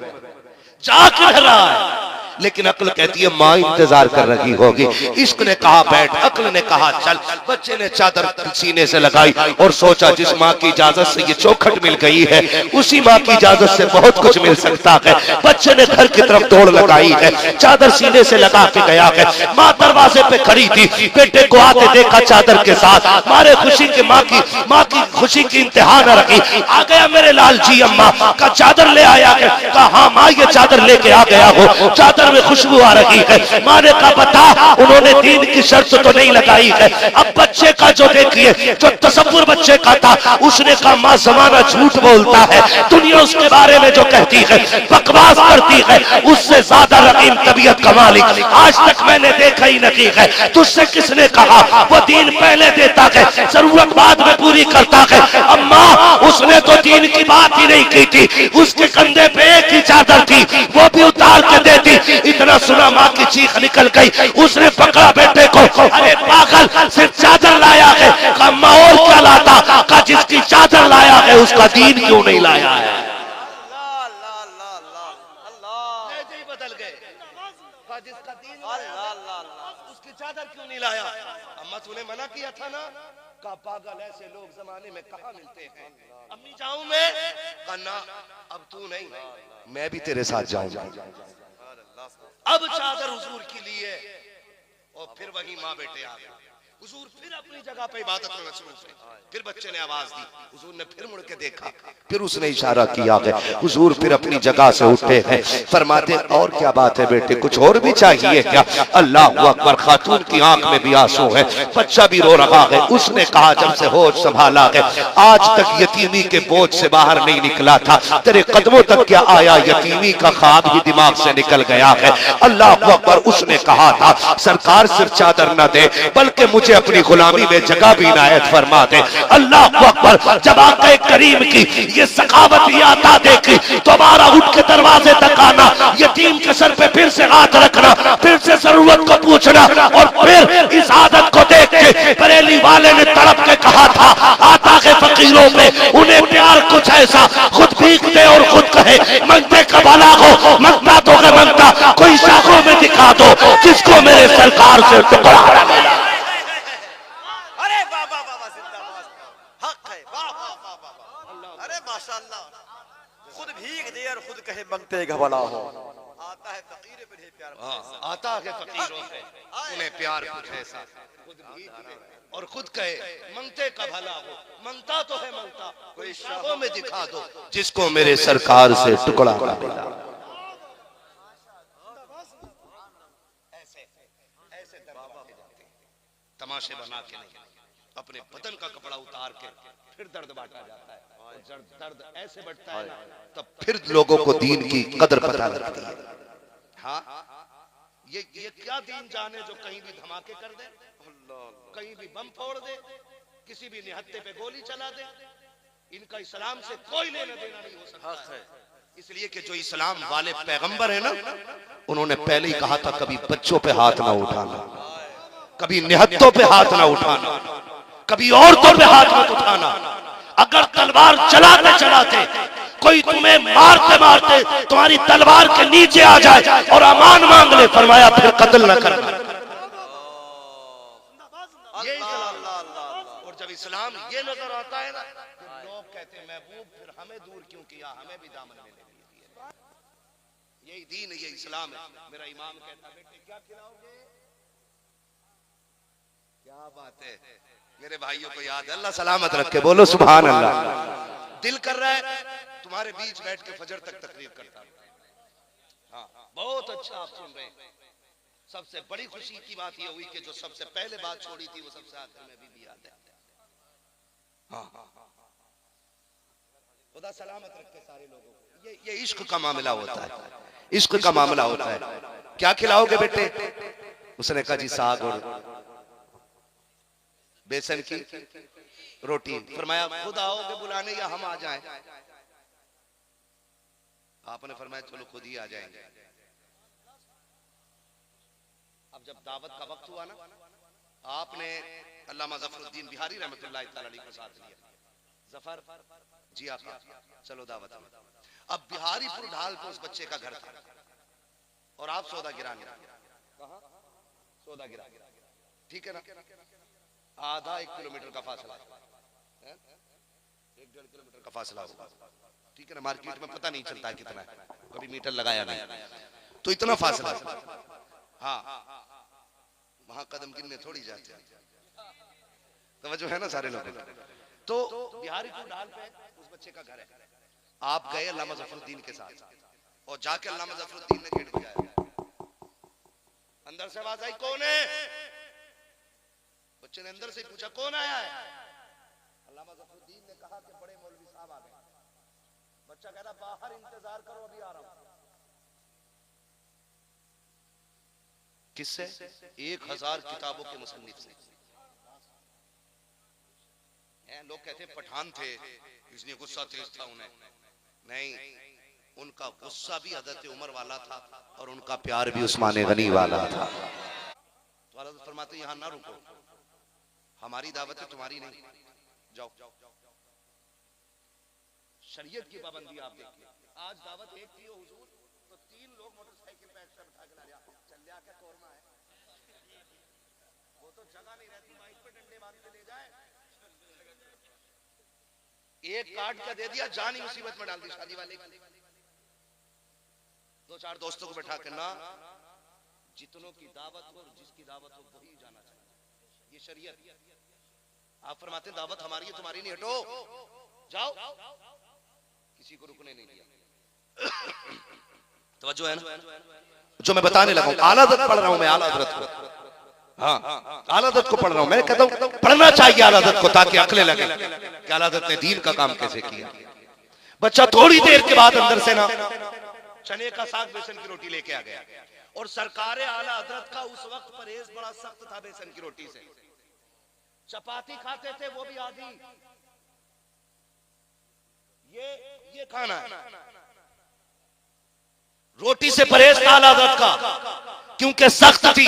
जा कर रहा है, लेकिन अक्ल कहती है माँ इंतजार कर रही होगी। इश्क ने कहा बैठ, अक्ल ने कहा चल। बच्चे ने चादर सीने से लगाई और सोचा जिस माँ की इजाजत से ये चौखट मिल गई है, उसी माँ की इजाजत से बहुत कुछ मिल सकता है। बच्चे ने घर की तरफ दौड़ लगाई है, चादर सीने से लगा के गया है। माँ दरवाजे पे खड़ी थी, बेटे को आते देखा चादर के साथ। मारे खुशी की माँ की खुशी की इंतहा न रखी। आ गया मेरे लाल जी, अम्मा का चादर ले आया है। कहा हाँ माँ ये चादर लेके आ गया हो। चादर में खुशबू आ रही है। माँ ने कहा बता, उन्होंने दीन की शर्त तो नहीं लगाई है। अब बच्चे का जो देखिए, जो तसव्वुर बच्चे का था, उसने कहा माँ जमाना झूठ बोलता है, दुनिया उसके बारे में जो कहती है, बकवास करती है, उससे ज्यादा रकीम तबीयत का मालिक आज तक मैंने देखा ही नहीं है। तुझसे किसने कहा? वो दीन पहले देता है, जरूरत बाद में पूरी करता है। अम्मा उसने तो दीन की बात ही नहीं की थी, उसके कंधे पे एक ही चादर थी, वो भी उतार के देती। इतना सुना माँ की चीख निकल गई, उसने पकड़ा बेटे को, अरे पागल सिर्फ चादर लाया है। अम्मा और क्या लाता? का जिसकी चादर लाया है उसका दीन क्यों नहीं लाया है? बदल गए, जिसका दीन उसकी चादर क्यों नहीं लाया? अम्मा तूने मना किया था ना, का पागल ऐसे लोग जमाने में कहाँ मिलते हैं। अम्मी जाऊं मैं? ना अब तू नहीं, मैं भी तेरे साथ जाऊंगा। अब चादर हुजूर की लिए और फिर वही माँ बेटे आ गए। हुजूर फिर अपनी जगह पे इबादत में मसरूफ है। फिर बच्चे ने आवाज दी, हुजूर ने फिर मुड़ के देखा, फिर उसने इशारा किया है। हुजूर फिर अपनी जगह से उठे हैं, फरमाते और क्या बात है बेटे, कुछ और भी चाहिए क्या? अल्लाह अकबर। खातून की आंख में भी आंसू है, बच्चा भी रो रहा है। उसने कहा जब से होश संभाला है आज तक यतीमी के बोझ से बाहर नहीं निकला था, तेरे कदमों तक क्या आया, यतीमी का ख्वाब ही दिमाग से निकल गया है। अल्लाह अकबर। उसने कहा था सरकार सिर्फ चादर न दे, बल्कि मुझे अपनी गुलामी में जगह भी इनायत फरमा दे। अल्लाह अकबर। जब आके करीम की ये सखावत याता देखी, दोबारा उठ के दरवाजे तक आना, यतीम के सर पे फिर से हाथ रखना, फिर से जरूरत को पूछना, और फिर इस आदत को देख के बरेली वाले ने तड़प के कहा था आता के फकीरों में उन्हें प्यार कुछ ऐसा, खुद भीख दे और खुद कहे मंगते का भला हो, मंगता तो है मंगता, कोई शाखों में दिखा दो जिसको मेरे सरकार से टुकड़ा मिला। खुद भीख दे और खुद कहे मंगते का भला हो। आता है फकीर पे प्यार, आता है फकीरों से उन्हें प्यार कुछ ऐसा, खुद भीख दे और खुद कहे मंगते का भला हो, मंगता तो है मंगता, कोई शाखों में दिखा दो जिसको मेरे सरकार से टुकड़ा ना मिला। ऐसे ऐसे दरवाजे जाते हैं, तमाशे बना के नहीं, अपने बदन का कपड़ा उतार के फिर दर्द बांटा जाता है। जब दर्द ऐसे बढ़ता है ना, तब फिर लोगों को दीन की कदर पता लगती है। हाँ, ये क्या दीन जाने जो कहीं भी धमाके कर दे, कहीं भी बम फोड़ दे, किसी भी निहत्ते पे गोली चला दे। इनका इस्लाम से कोई लेना देना नहीं हो सकता है। इसलिए कि जो इस्लाम वाले पैगंबर है ना, उन्होंने पहले ही कहा था कभी बच्चों पे हाथ ना उठाना, कभी निहत्तों पे हाथ ना उठाना, कभी औरतों पे हाथ मत उठाना। अगर तलवार चलाते चलाते कोई तुम्हें मारते मारते तुम्हारी तलवार के नीचे आ जाए और अमान मांग ले, फरमाया फिर कत्ल न करना। और जब इस्लाम ये नजर आता है ना, तो लोग कहते हैं महबूब फिर हमें दूर क्यों किया, हमें भी दामन में ले लिया। यही दीन, ये इस्लाम है। मेरा इमाम कहता बेटे क्या खिलाओगे? क्या बात है मेरे भाइयों को याद है, अल्लाह सलामत रखे, बोलो सुभान अल्लाह। दिल कर रहा है तुम्हारे बीच बैठ के फजर तक तकरीर करता हूं। हाँ, बहुत अच्छा आप सुन रहे हैं। सबसे बड़ी खुशी की बात यह हुई कि जो सबसे पहले बात छोड़ी थी वो सबसे आखिर में भी याद है। हाँ हाँ हाँ, खुदा सलामत रखे सारे लोगों को। ये इश्क का मामला होता है, इश्क का मामला होता है। क्या खिलाओगे बेटे? उसने कहा जी साग और बेसन की रोटी। फरमाया खुद आओगे बुलाने या हम आ जाएं? आपने फरमाया चलो खुद ही आ जाएंगे। अब जब दावत का वक्त हुआ ना, आपने अल्लामा ज़फ़रुद्दीन बिहारी रहमतुल्लाह तआला अलैह को साथ लिया। जफर जी आका चलो दावत में। अब बिहारीपुर ढाल पे उस बच्चे का घर था और आप सौदा गिरा गिरा, कहां सौदा गिरा, ठीक है ना, आधा 1 किलोमीटर का फासला, 1-1.5 किलोमीटर का फासला होगा, ठीक है ना। मार्केट में पता नहीं चलता कितना है, कभी मीटर लगाया नहीं, तो इतना फासला। हाँ, वहां कदम गिनने थोड़ी जाते हैं, तवज्जो है ना सारे लोगों को। तो बिहारीपुर ढाल पे उस बच्चे का घर है। आप गए अल्लामा ज़फ़रुद्दीन के साथ और जाके अल्लामा ज़फ़रुद्दीन ने गेट किया अंदर से आवाज आई, कौन है? बच्चे ने अंदर से पूछा, कौन आया है? अल्लामा ज़फरुद्दीन ने कहा कि बड़े मौलवी साहब आ गए। बच्चा कह रहा, बाहर इंतजार करो, अभी आ रहा हूं। किससे? 1000 किताबों के मुसन्निफ से। लोग कहते पठान थे इसलिए गुस्सा तेज था उन्हें। नहीं, उनका गुस्सा भी हज़रत उमर वाला था और उनका प्यार भी उस्मान गनी वाला था। तो हज़रत फरमाते यहां ना रुको, हमारी दावत है, तुम्हारी नहीं, जाओ। शरीयत की पाबंदी आप देखिए। आज दावत एक थी हुजूर, तो 3 लोग मोटरसाइकिल पे एक्स्ट्रा बिठा के ला रहा, चल लिया क्या कोरमा है, वो तो जगह नहीं रहती, बाइक पे डंडे मार के ले जाए। एक कार्ड का दे दिया, जान ही मुसीबत में डाल दी शादी वाले की। 2-4 दोस्तों को बैठा के ना, जितनों की दावत हो, जिसकी दावत हो वही जाना चाहिए, ये शरीयत। आप फरमाते दावत हमारी है, तुम्हारी नहीं, हटो जाओ। किसी को रुकने नहीं दिया। तवज्जो है ना? जो मैं बताने लगा हूं, आला हज़रत पढ़ रहा हूं मैं, आला हज़रत को। हाँ, आला हज़रत को पढ़ रहा हूं मैं। कहता हूं पढ़ना चाहिए आला हज़रत को, ताकि अक्लें लगे कि आला हज़रत ने दीन का काम कैसे किया। बच्चा थोड़ी देर के बाद अंदर से ना चने का साग बेसन की रोटी लेके आ गया। और सरकार आला हज़रत का उस वक्त परहेज बड़ा सख्त था बेसन की रोटी से। चपाती खाते थे वो भी आधी। ये खाना है। रोटी से परहेज था आला हज़रत का, क्योंकि सख्त थी।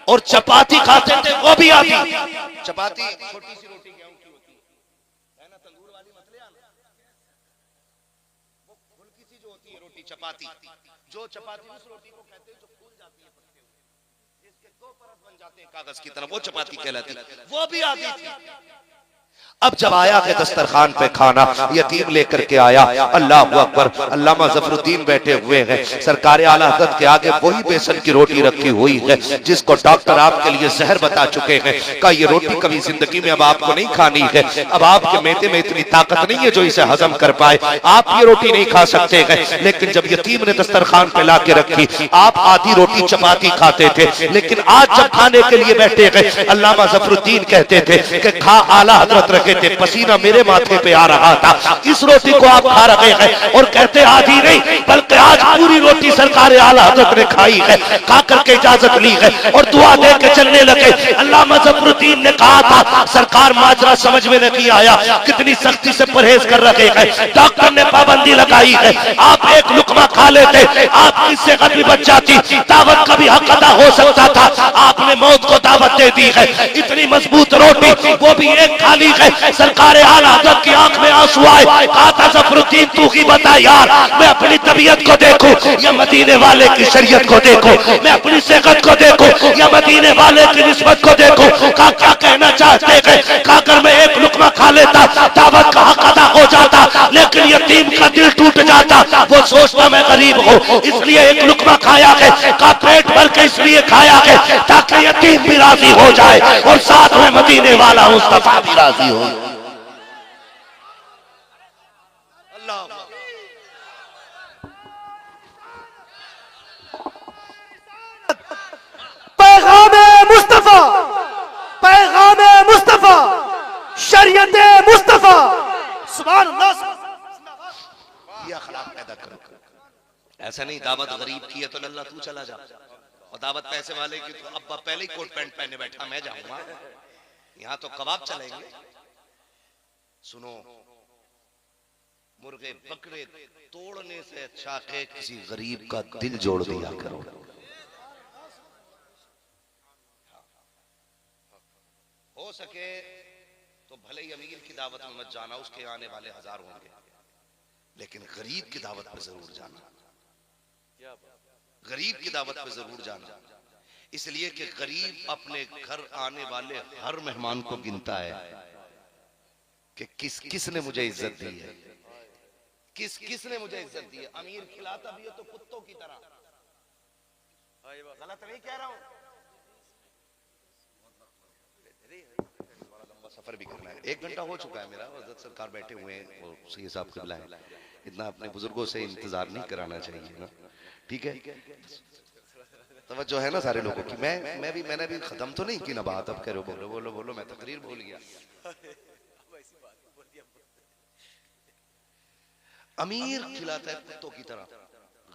और चपाती खाते थे वो भी आधी। चपाती छोटी सी रोटी गेहूं की होती है ना, तंदूर वाली मत ले आना, वो फुल्की सी जो होती है रोटी चपाती। जो चपाती उस रोटी को कहते हैं जो फूल जाती है पत्ते हुए, जिसके 2 परत बन जाते हैं कागज की तरह, वो चपाती कहलाती, वो भी आधी थी। अब जब आया है दस्तरखान पे खाना, यतीम लेकर के आया, अल्लाह अकबर, अल्लामा ज़फरुद्दीन बैठे हुए हैं, सरकार आला हज़रत के आगे वही बेसन की रोटी रखी हुई है जिसको डॉक्टर आपके लिए जहर बता चुके हैं। का ये रोटी कभी जिंदगी में अब आपको नहीं खानी है, अब आपके मैदे में इतनी ताकत नहीं है जो इसे हजम कर पाए, आप ये रोटी नहीं खा सकते हैं। लेकिन जब यतीम ने दस्तरखान पे ला के रखी, आप आधी रोटी चपाती खाते थे, लेकिन आज जब खाने के लिए बैठे गए, अल्लामा ज़फरुद्दीन कहते थे कि खा, आला हज़रत रखे थे, पसीना मेरे माथे पे आ रहा था, इस रोटी को आप खा रहे हैं। और कहते आधी नहीं बल्कि आज पूरी रोटी सरकार आला हज़रत ने खाई है, खा करके इजाजत ली है और दुआ दे के चलने लगे। अल्लामा ज़फरुद्दीन ने कहा था सरकार माजरा समझ में नहीं आया, कितनी सख्ती से परहेज कर रहे हैं, डॉक्टर ने पाबंदी लगाई है, आप एक लुकमा खा लेते, आपकी सेहत भी बच जाती, दावत का भी हक अदा हो सकता था, आपने मौत को दावत दे दी है। इतनी मजबूत रोटी, वो भी एक खाली है। सरकार आला हज़रत की आंख में आंसू आए, कहा था ज़फरुद्दीन तू ही बता यार, मैं अपनी तबीयत को देखूं या मदीने वाले की शरीयत को देखूं, मैं अपनी सेहत को देखूं या मदीने वाले की निस्बत को देखूं। कहा क्या कहना चाहते हैं? कहा अगर मैं एक लुकमा खा लेता दावत का हक अदा हो जाता, लेकिन यतीम का दिल टूट जाता, वो सोचता मैं गरीब हूं इसलिए एक लुकमा खाया है, का पेट भर के इसलिए खाया है ताकि यतीम भी राजी हो जाए और साथ में मदीने वाला मुस्तफा भी राजी हो। पैगामे मुस्तफा, पैगामे मुस्तफा, शरीयते मुस्तफा, सुभान अल्लाह। ये अखलाक पैदा करो। ऐसा नहीं दावत गरीब की है तो लल्ला तू चला जा, और दावत पैसे वाले की तो अब्बा पहले ही कोट पैंट पहने बैठा मैं जाऊंगा, यहाँ तो कबाब चलेंगे। सुनो, मुर्गे बकरे तोड़ने से अच्छा है किसी गरीब का दिल जोड़ दिया करो। हो सके तो भले ही अमीर की दावत में मत जाना, उसके आने वाले 1000 होंगे, लेकिन गरीब की दावत पे जरूर जाना, गरीब की दावत पे जरूर जाना। इसलिए कि गरीब अपने घर आने वाले हर मेहमान को गिनता है कि किसने मुझे इज्जत दी है, किसने मुझे इज्जत दी है। अमीर खिलाता भी है तो कुत्तों की तरह, गलत नहीं कह रहा हूं, बड़ा लंबा सफर भी करना है। 1 घंटा हो चुका है मेरा, हज़रत सरकार बैठे हुए हैं, वो सैयद साहब क़िबला है, इतना अपने बुजुर्गों से इंतजार नहीं कराना चाहिए ना, ठीक है। तवज्जो है ना सारे लोगों की। मैंने भी खत्म तो नहीं की ना बात, अब कह रहे हो बोलो बोलो बोलो, मैं तकरीर भूल गया। अमीर खिलाता है कुत्तों की तरह,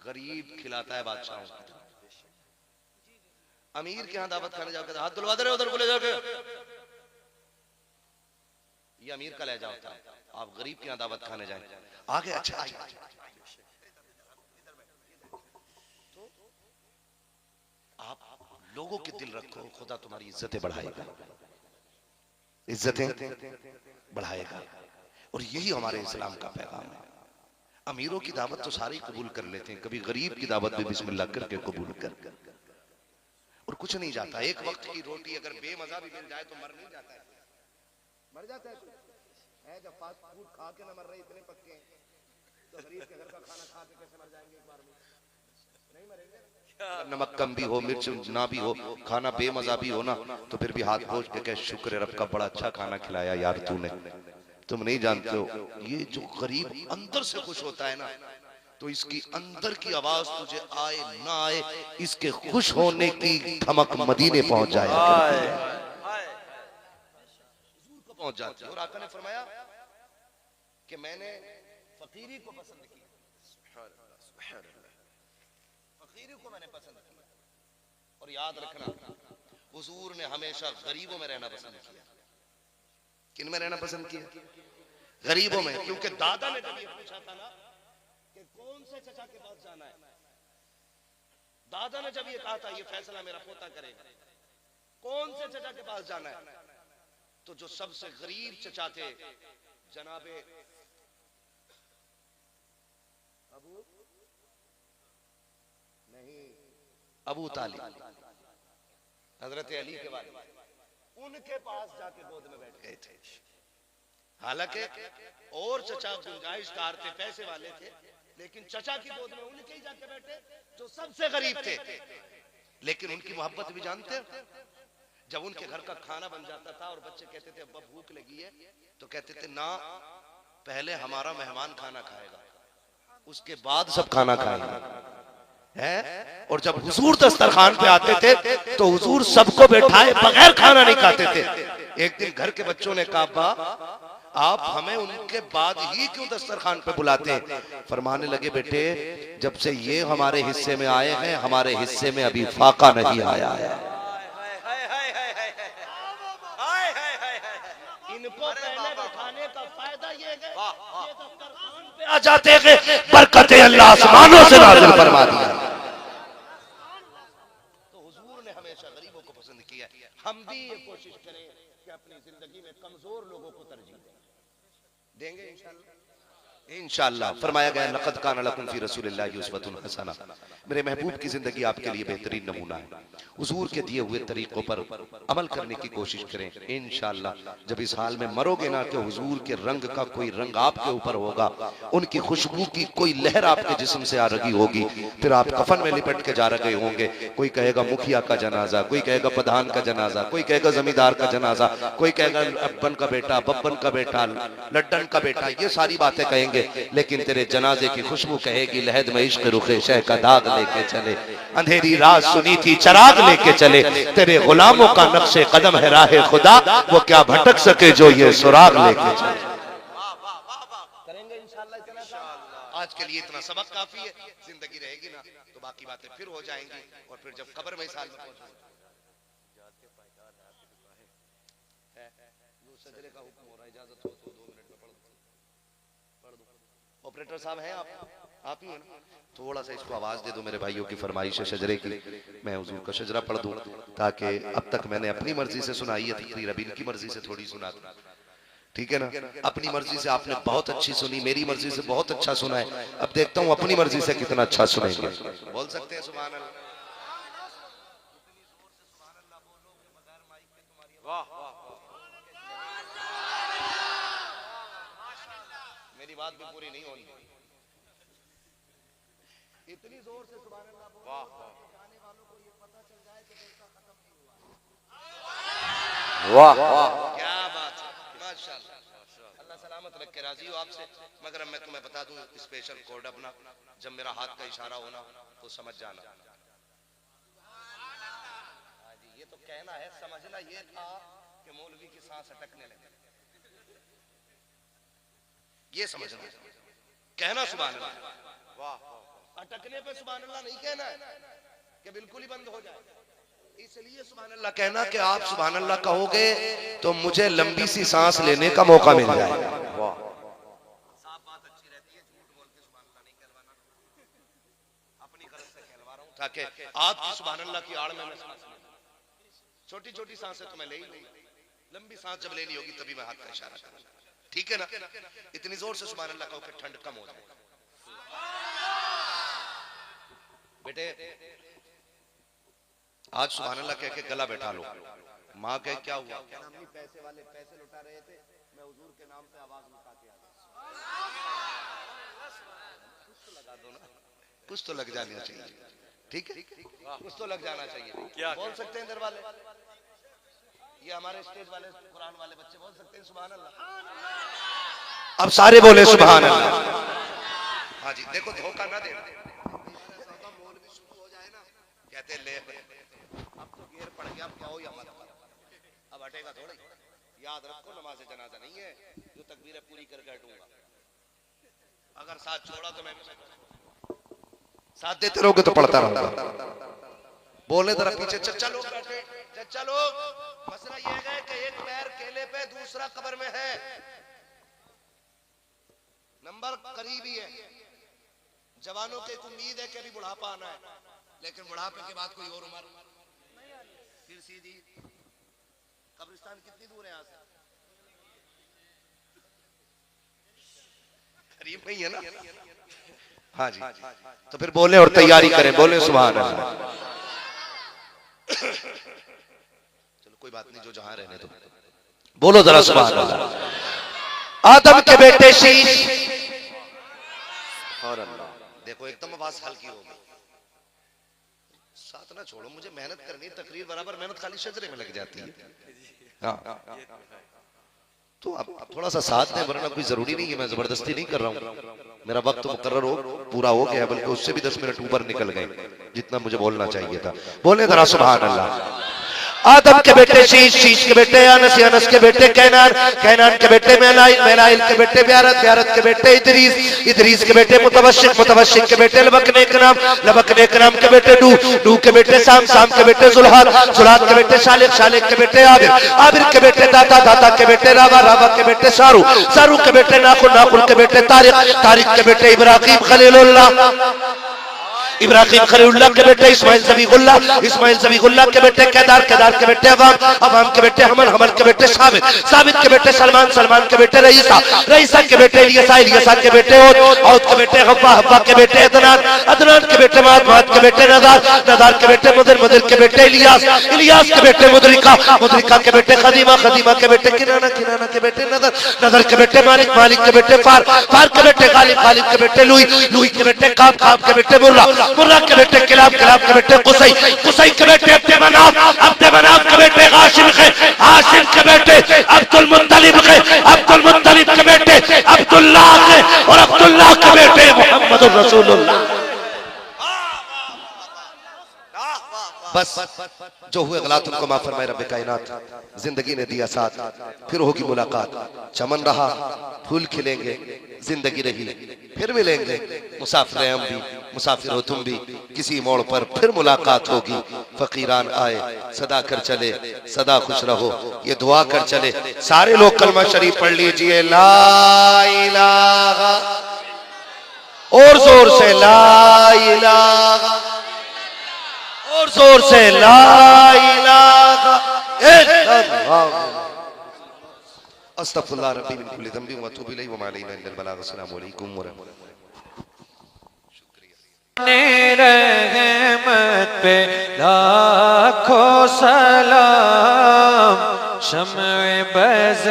गरीब खिलाता है बादशाहों की तरह। अमीर के यहाँ दावत खाने जाओगे, हाथ धुलवा दे रहे उधर बोले जाके, ये अमीर का लहजा होता है। आप गरीब के यहाँ दावत खाने जाए, आगे अच्छा तो आप लोगों के दिल रखो, खुदा तुम्हारी इज्जतें बढ़ाएगा, इज्जतें बढ़ाएगा। और यही हमारे इस्लाम का पैगाम है। अमीरों की दावत तो सारे कबूल कर लेते हैं, कभी गरीब की दावत भी बिस्मिल्लाह करके कबूल कर, और कुछ नहीं जाता। एक वक्त की रोटी अगर बेमजा भी मिल जाए तो मर नहीं जाता है, मर जाता है। जब फास्ट फूड खा के ना मर रहे इतने पक्के हैं, तो गरीब के घर का खाना खा के कैसे मर जाएंगे एक बार में? नहीं मरेंगे। नमक कम भी हो, मिर्च ना भी हो, खाना बेमजा भी हो ना, तो फिर भी हाथ पोंछ के कह शुक्र है रब का, बड़ा अच्छा खाना खिलाया यार तूने। तुम नहीं जानते हो, ये जो गरीब अंदर से खुश होता है ना, तो इसकी अंदर की आवाज तुझे आए ना आए, इसके खुश होने की धमक मदीने पहुंच जाए, पहुंच जाती है। और आका ने फरमाया कि मैंने फकीरी को पसंद किया, फकीरी को मैंने पसंद किया। और याद रखना, हुजूर ने हमेशा गरीबों में रहना पसंद किया। किन में रहना पसंद किया? गरीबों में। क्योंकि दादा ने जब ये पूछा था ना कि कौन से चचा के पास जाना है, दादा ने जब ये कहा था ये फैसला मेरा पोता करेगा, कौन से चचा के पास जाना है, तो जो सबसे गरीब चचा थे जनाबे अबू तालिब, हजरत अली के बारे में, उनके पास जाके गोद में बैठ गए थे। हालांकि और चचा गुंजाइशदार थे, पैसे वाले थे, लेकिन चचा की गोद में उनके ही जाके बैठे जो सबसे गरीब थे। लेकिन उनकी मोहब्बत भी जानते हैं। जब उनके घर का खाना बन जाता था और बच्चे कहते थे अब्बा भूख लगी है, तो कहते थे ना, पहले हमारा मेहमान खाना खाएगा, उसके बाद सब खाना खाएगा है। और जब हुजूर दस्तरखान पे आते थे तो हुजूर सबको बैठाए बगैर खाना नहीं खाते थे। एक दिन घर के बच्चों ने कहा अब्बा आप हमें उनके बाद ही क्यों दस्तरखान पे बुलाते हैं? फरमाने लगे बेटे जब से ये हमारे हिस्से में आए हैं, हमारे हिस्से में अभी फाका नहीं आया है। इनको पहले बैठाने का फायदा ये है, ये दस्तरखान पे आ जाते हैं, बरकतें अल्लाह आसमानों से नाज़िल फरमा दिया। तो हुजूर ने हमेशा गरीबों को पसंद किया। हम भी ये कोशिश करें कि अपनी जिंदगी में कमजोर लोगों को तरजीह देंगे इंशाअल्लाह। फरमाया गया लक़द कान लकुम फ़ी रसूलिल्लाहि उस्वतुन हसना, मेरे महबूब की जिंदगी आपके लिए बेहतरीन नमूना है। हुजूर के दिए हुए तरीकों पर अमल करने की कोशिश करें इंशाअल्लाह। जब इस हाल में मरोगे ना कि हुजूर के रंग का कोई रंग आपके ऊपर होगा, उनकी खुशबू की कोई लहर आपके जिस्म से आ रही होगी, फिर आप कफन में लिपट के जा रहे होंगे। कोई कहेगा मुखिया का जनाजा, कोई कहेगा प्रधान का जनाजा, कोई कहेगा जमींदार का जनाजा, कोई कहेगा अब्बन का बेटा, बब्बन का बेटा, लड्डन का बेटा, ये सारी बातें कहेंगे। लेकिन तेरे जनाजे की खुशबू कहेगी लहद में इश्क रुखे शह का दाग लेके चले, अंधेरी रात सुनी थी चराग लेके चले, तेरे गुलामों का नक्शे कदम है राहे खुदा, वो क्या भटक सके जो ये सुराग लेके चले। करेंगे इंशाअल्लाह। आज के लिए इतना सबक काफी है। जिंदगी रहेगी ना तो बाकी बातें फिर हो जाएंगी, और फिर जब कब्र में साल में पहुंचेंगे सजरे का हुक्म हो रहा है, इजाजत हो तो 2 मिनट में पढ़ दो। ऑपरेटर साहब हैं आप ही हैं ना, थोड़ा सा इसको आवाज दे दो, मेरे भाइयों की फरमाइश है शजरे की, मैं हुजूर का शजरा पढ़ दूं, ताकि अब तक मैंने अपनी मर्जी से सुनाई है तकरीर, अब इनकी मर्जी से थोड़ी सुनाता। ठीक है ना, अपनी मर्जी से आपने बहुत अच्छी सुनी, मेरी मर्जी से बहुत अच्छा सुना है, अब देखता हूँ अपनी मर्जी से कितना अच्छा सुनेंगे। बोल सकते हैं सुभान अल्लाह? मेरी बात भी पूरी नहीं होनी, इतनी जोर से सुभान अल्लाह बोलो, वाह जाने वालों को ये पता चल जाए कि जलसा खत्म नहीं हुआ। वाह वाह क्या बात है, माशाअल्लाह। अल्लाह सलामत रख के राजी हो आपसे। मगर मैं तुम्हें बता दूं स्पेशल कोड अपना, जब मेरा हाथ का इशारा होना तो समझ जाना। कहना है, समझना ये था कि मौलवी की सांस अटकने लगे, ये समझना। कहना सुभान अल्लाह, वाह अटकने पे सुभान अल्लाह नहीं कहना है कि बिल्कुल ही बंद हो जाए। इसलिए सुभान अल्लाह कहना कि आप सुभान अल्लाह कहोगे तो मुझे लंबी सी सांस लेने का मौका मिल जाएगा। वाह, साफ बात अच्छी रहती है, झूठ बोल के सुभान अल्लाह नहीं कहलवाना, अपनी गरज से कहलवा रहा हूं ताकि आपकी सुभान अल्लाह की आड़ में मैं सांस लूं। छोटी छोटी सांसें तो मैं ले ही लूंगा, लंबी सांस जब लेनी होगी तभी मैं हाथ का इशारा करूंगा, ठीक है ना? इतनी जोर से सुभान अल्लाह कहो कि ठंड कम हो जाए। बेटे आज सुभान अल्लाह कह के गला बैठा लो। माँ कहे क्या हुआ? कहना अम्मी पैसे वाले पैसे लुटा रहे थे, मैं हुजूर के नाम पे आवाज लुटा के आ गया। कुछ तो लगा दो ना, कुछ तो लग जाना चाहिए, ठीक है? कुछ तो लग जाना चाहिए। क्या बोल सकते हैं दरवाजे, ये हमारे स्टेज वाले कुरान वाले बच्चे बोल सकते हैं सुभान अल्लाह? अब सारे बोले सुभान अल्लाह। हाँ जी, देखो धोखा ना देना। मौलवी शुरू हो जाए ना, कहते ले अब तो गिर पड़ गया, अब क्या हो या मत करो, अब हटेगा थोड़ी। याद रखो नमाज जनाजा नहीं है जो तकबीरें पूरी करके हटूंगा। अगर साथ छोड़ा तो मैं साथ देते रहोगे तो पढ़ता रहूंगा। बोले जरा पीछे, चचा लोग बैठे, चचा लोग। मसला ये है कि एक पैर केले पे, दूसरा कब्र में है, नंबर करीबी है। जवानों की एक उम्मीद है कि अभी बुढ़ापा आना है, लेकिन बुढ़ापे के बाद कोई और उम्र, फिर सीधी कब्रिस्तान कितनी दूर है यहाँ से? करीब नहीं है ना? हाँ जी, तो फिर बोले और तैयारी करें, बोले सुभान अल्लाह। चलो कोई बात नहीं, जो जहां रहने तो बोलो जरा सुभान अल्लाह। आदम के बेटे शीश, देखो एकदम आवाज हल्की हो गई। साथ ना छोड़ो, मुझे मेहनत करनी, तकरीर बराबर मेहनत खाली शजरे में लग जाती है। हाँ, तो अब थोड़ा सा साथ दें, वरना कोई जरूरी नहीं है, मैं जबरदस्ती नहीं कर रहा हूँ। मेरा वक्त तो मुकर्रर हो पूरा हो गया, बल्कि उससे भी 10 मिनट ऊपर निकल गए जितना मुझे बोलना चाहिए था। बोले जरा सुभान अल्लाह। आदम के बेटे शीश, शीश के बेटे अनस, अनस के बेटे कैनान, कैनान के बेटे मेलाइल, मेलाइल के बेटे ब्यारत, ब्यारत के बेटे इदरीस, इदरीस के बेटे मुतवशिक, मुतवशिक के बेटे लबकने नाम, लबकने नाम के बेटे नूह, नूह के बेटे साम, साम के बेटे जुल्हाद, जुल्हाद के बेटे शालिक, शालिक के बेटे आबिर, आबिर के बेटे दाता, दाता के बेटे रावा, रावा के बेटे सारू, सारू के बेटे नाकुल, नाकुल के बेटे तारिक, तारिक के बेटे इब्राहिम खलीलुल्लाह, इब्राहिम खलीलुल्लाह के बेटे इस्माइल ज़बीहुल्लाह, इस्माइल ज़बीहुल्लाह के बेटे केदार, केदार के बेटे अवाम, अवाम के बेटे हमल, हमल के बेटे साबित, साबित के बेटे सलमान, सलमान के बेटे रईसा, रईसा के बेटे इलियसा, इलियसा के बेटे औद, औद के बेटे हव्वा, हव्वा के बेटे अदनान, अदनान के बेटे माद, माद के बेटे नदार, नदार के बेटे मुदिर, मुदिर के बेटे इलियास, इलियास के बेटे मुदरिका, मुदरिका के बेटे खदीमा, खदीमा के बेटे किनाना, किनाना के बेटे नदर, नदर के बेटे मालिक, मालिक के बेटे फार, फार के बेटे गालिब, गालिब के बेटे लुई, लुई के बेटे काब, काब के बेटे मुर्रा, मुर्रा के बेटे किलाब, किलाब के बेटे कुसई, कुसई के बेटे अब्दे मनाफ, अब्दे मनाफ के बेटे हाशिम के, हाशिम के बेटे अब्दुल मुत्तलिब के, अब्दुल मुत्तलिब के बेटे अब्दुल्लाह के, और अब्दुल्लाह के बेटे मुहम्मदुर रसूलुल्लाह। बस जो हुए गलत उनको माफ फरमाए रब्बे कायनात। जिंदगी ने दिया साथ, फिर होगी मुलाकात, चमन रहा फूल खिलेंगे, जिंदगी रही फिर मिलेंगे, मुसाफिर हम भी, मुसाफिर हो तुम भी, किसी मोड़ पर फिर मुलाकात होगी। फकीरान आए सदा कर चले, सदा खुश रहो ये दुआ कर चले। सारे लोग कलमा शरीफ पढ़ लीजिए, ला इलाहा, और जोर से ला इलाहा, और जोर से ला इलाहा इल्लल्लाह। अस्तगफिरुल्लाह रब्बी मिन कुल्ली ज़ंबिन व अतूबु इलैहि व मा अलैना इल्लल बलाग। अस्सलामु अलैकुम व रहमतुल्लाह। रहमत पे लाखों सलाम, शम्ए बज़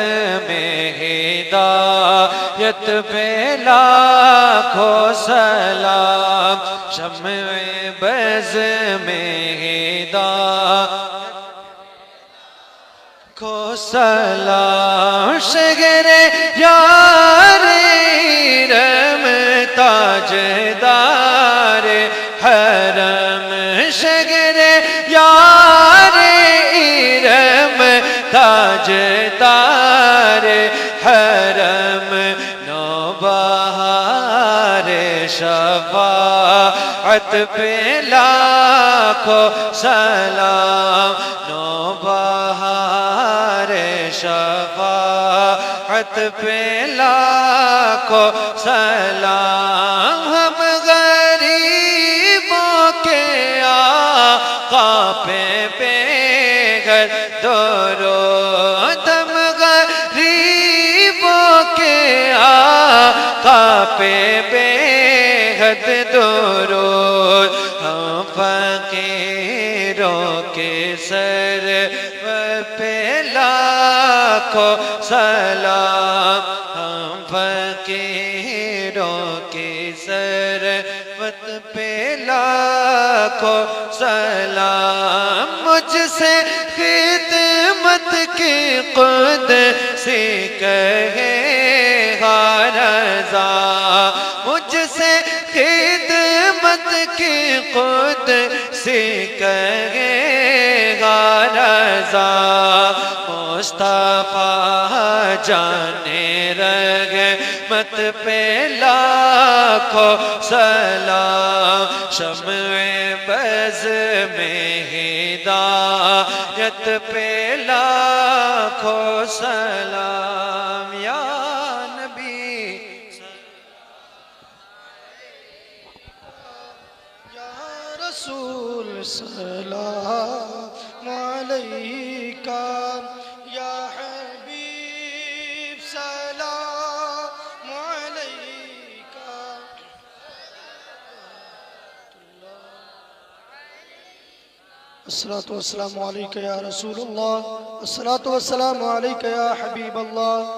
में हिदायत पे लाखों सलाम, शम्ए बज़ में हिदायत को सलाम। शगरे यारे रम ताजदारे हरम, शगरे यारे बहार शफाअत पे लाखों सलाम, नौबहार शफाअत पे लाखों सलाम। हम गरीबों के आका पे बेघर दरूद, हम गरीबों के आका पे बेहद दरूद, हम फकीरों के सर पे लाखों सलाम, हम फकीरों के सरवत पे लाखों सलाम। मुझसे खिदमत की क़ुदसी कहे रज़ा, मुझसे खिदमत की क़ुदसी कहे रज़ा। मुस्तफ़ा जाने रहमत पे लाखों सलाम, शम्ए बज़ में हिदायत पे लाखों सलाम। या नबी या रसूल सलाम अलैका, या हबीब सलाम अलैका। अस्सलातु वस्सलामु अलैका या रसूलल्लाह, अस्सलातु वस्सलामु अलैका या हबीबल्लाह।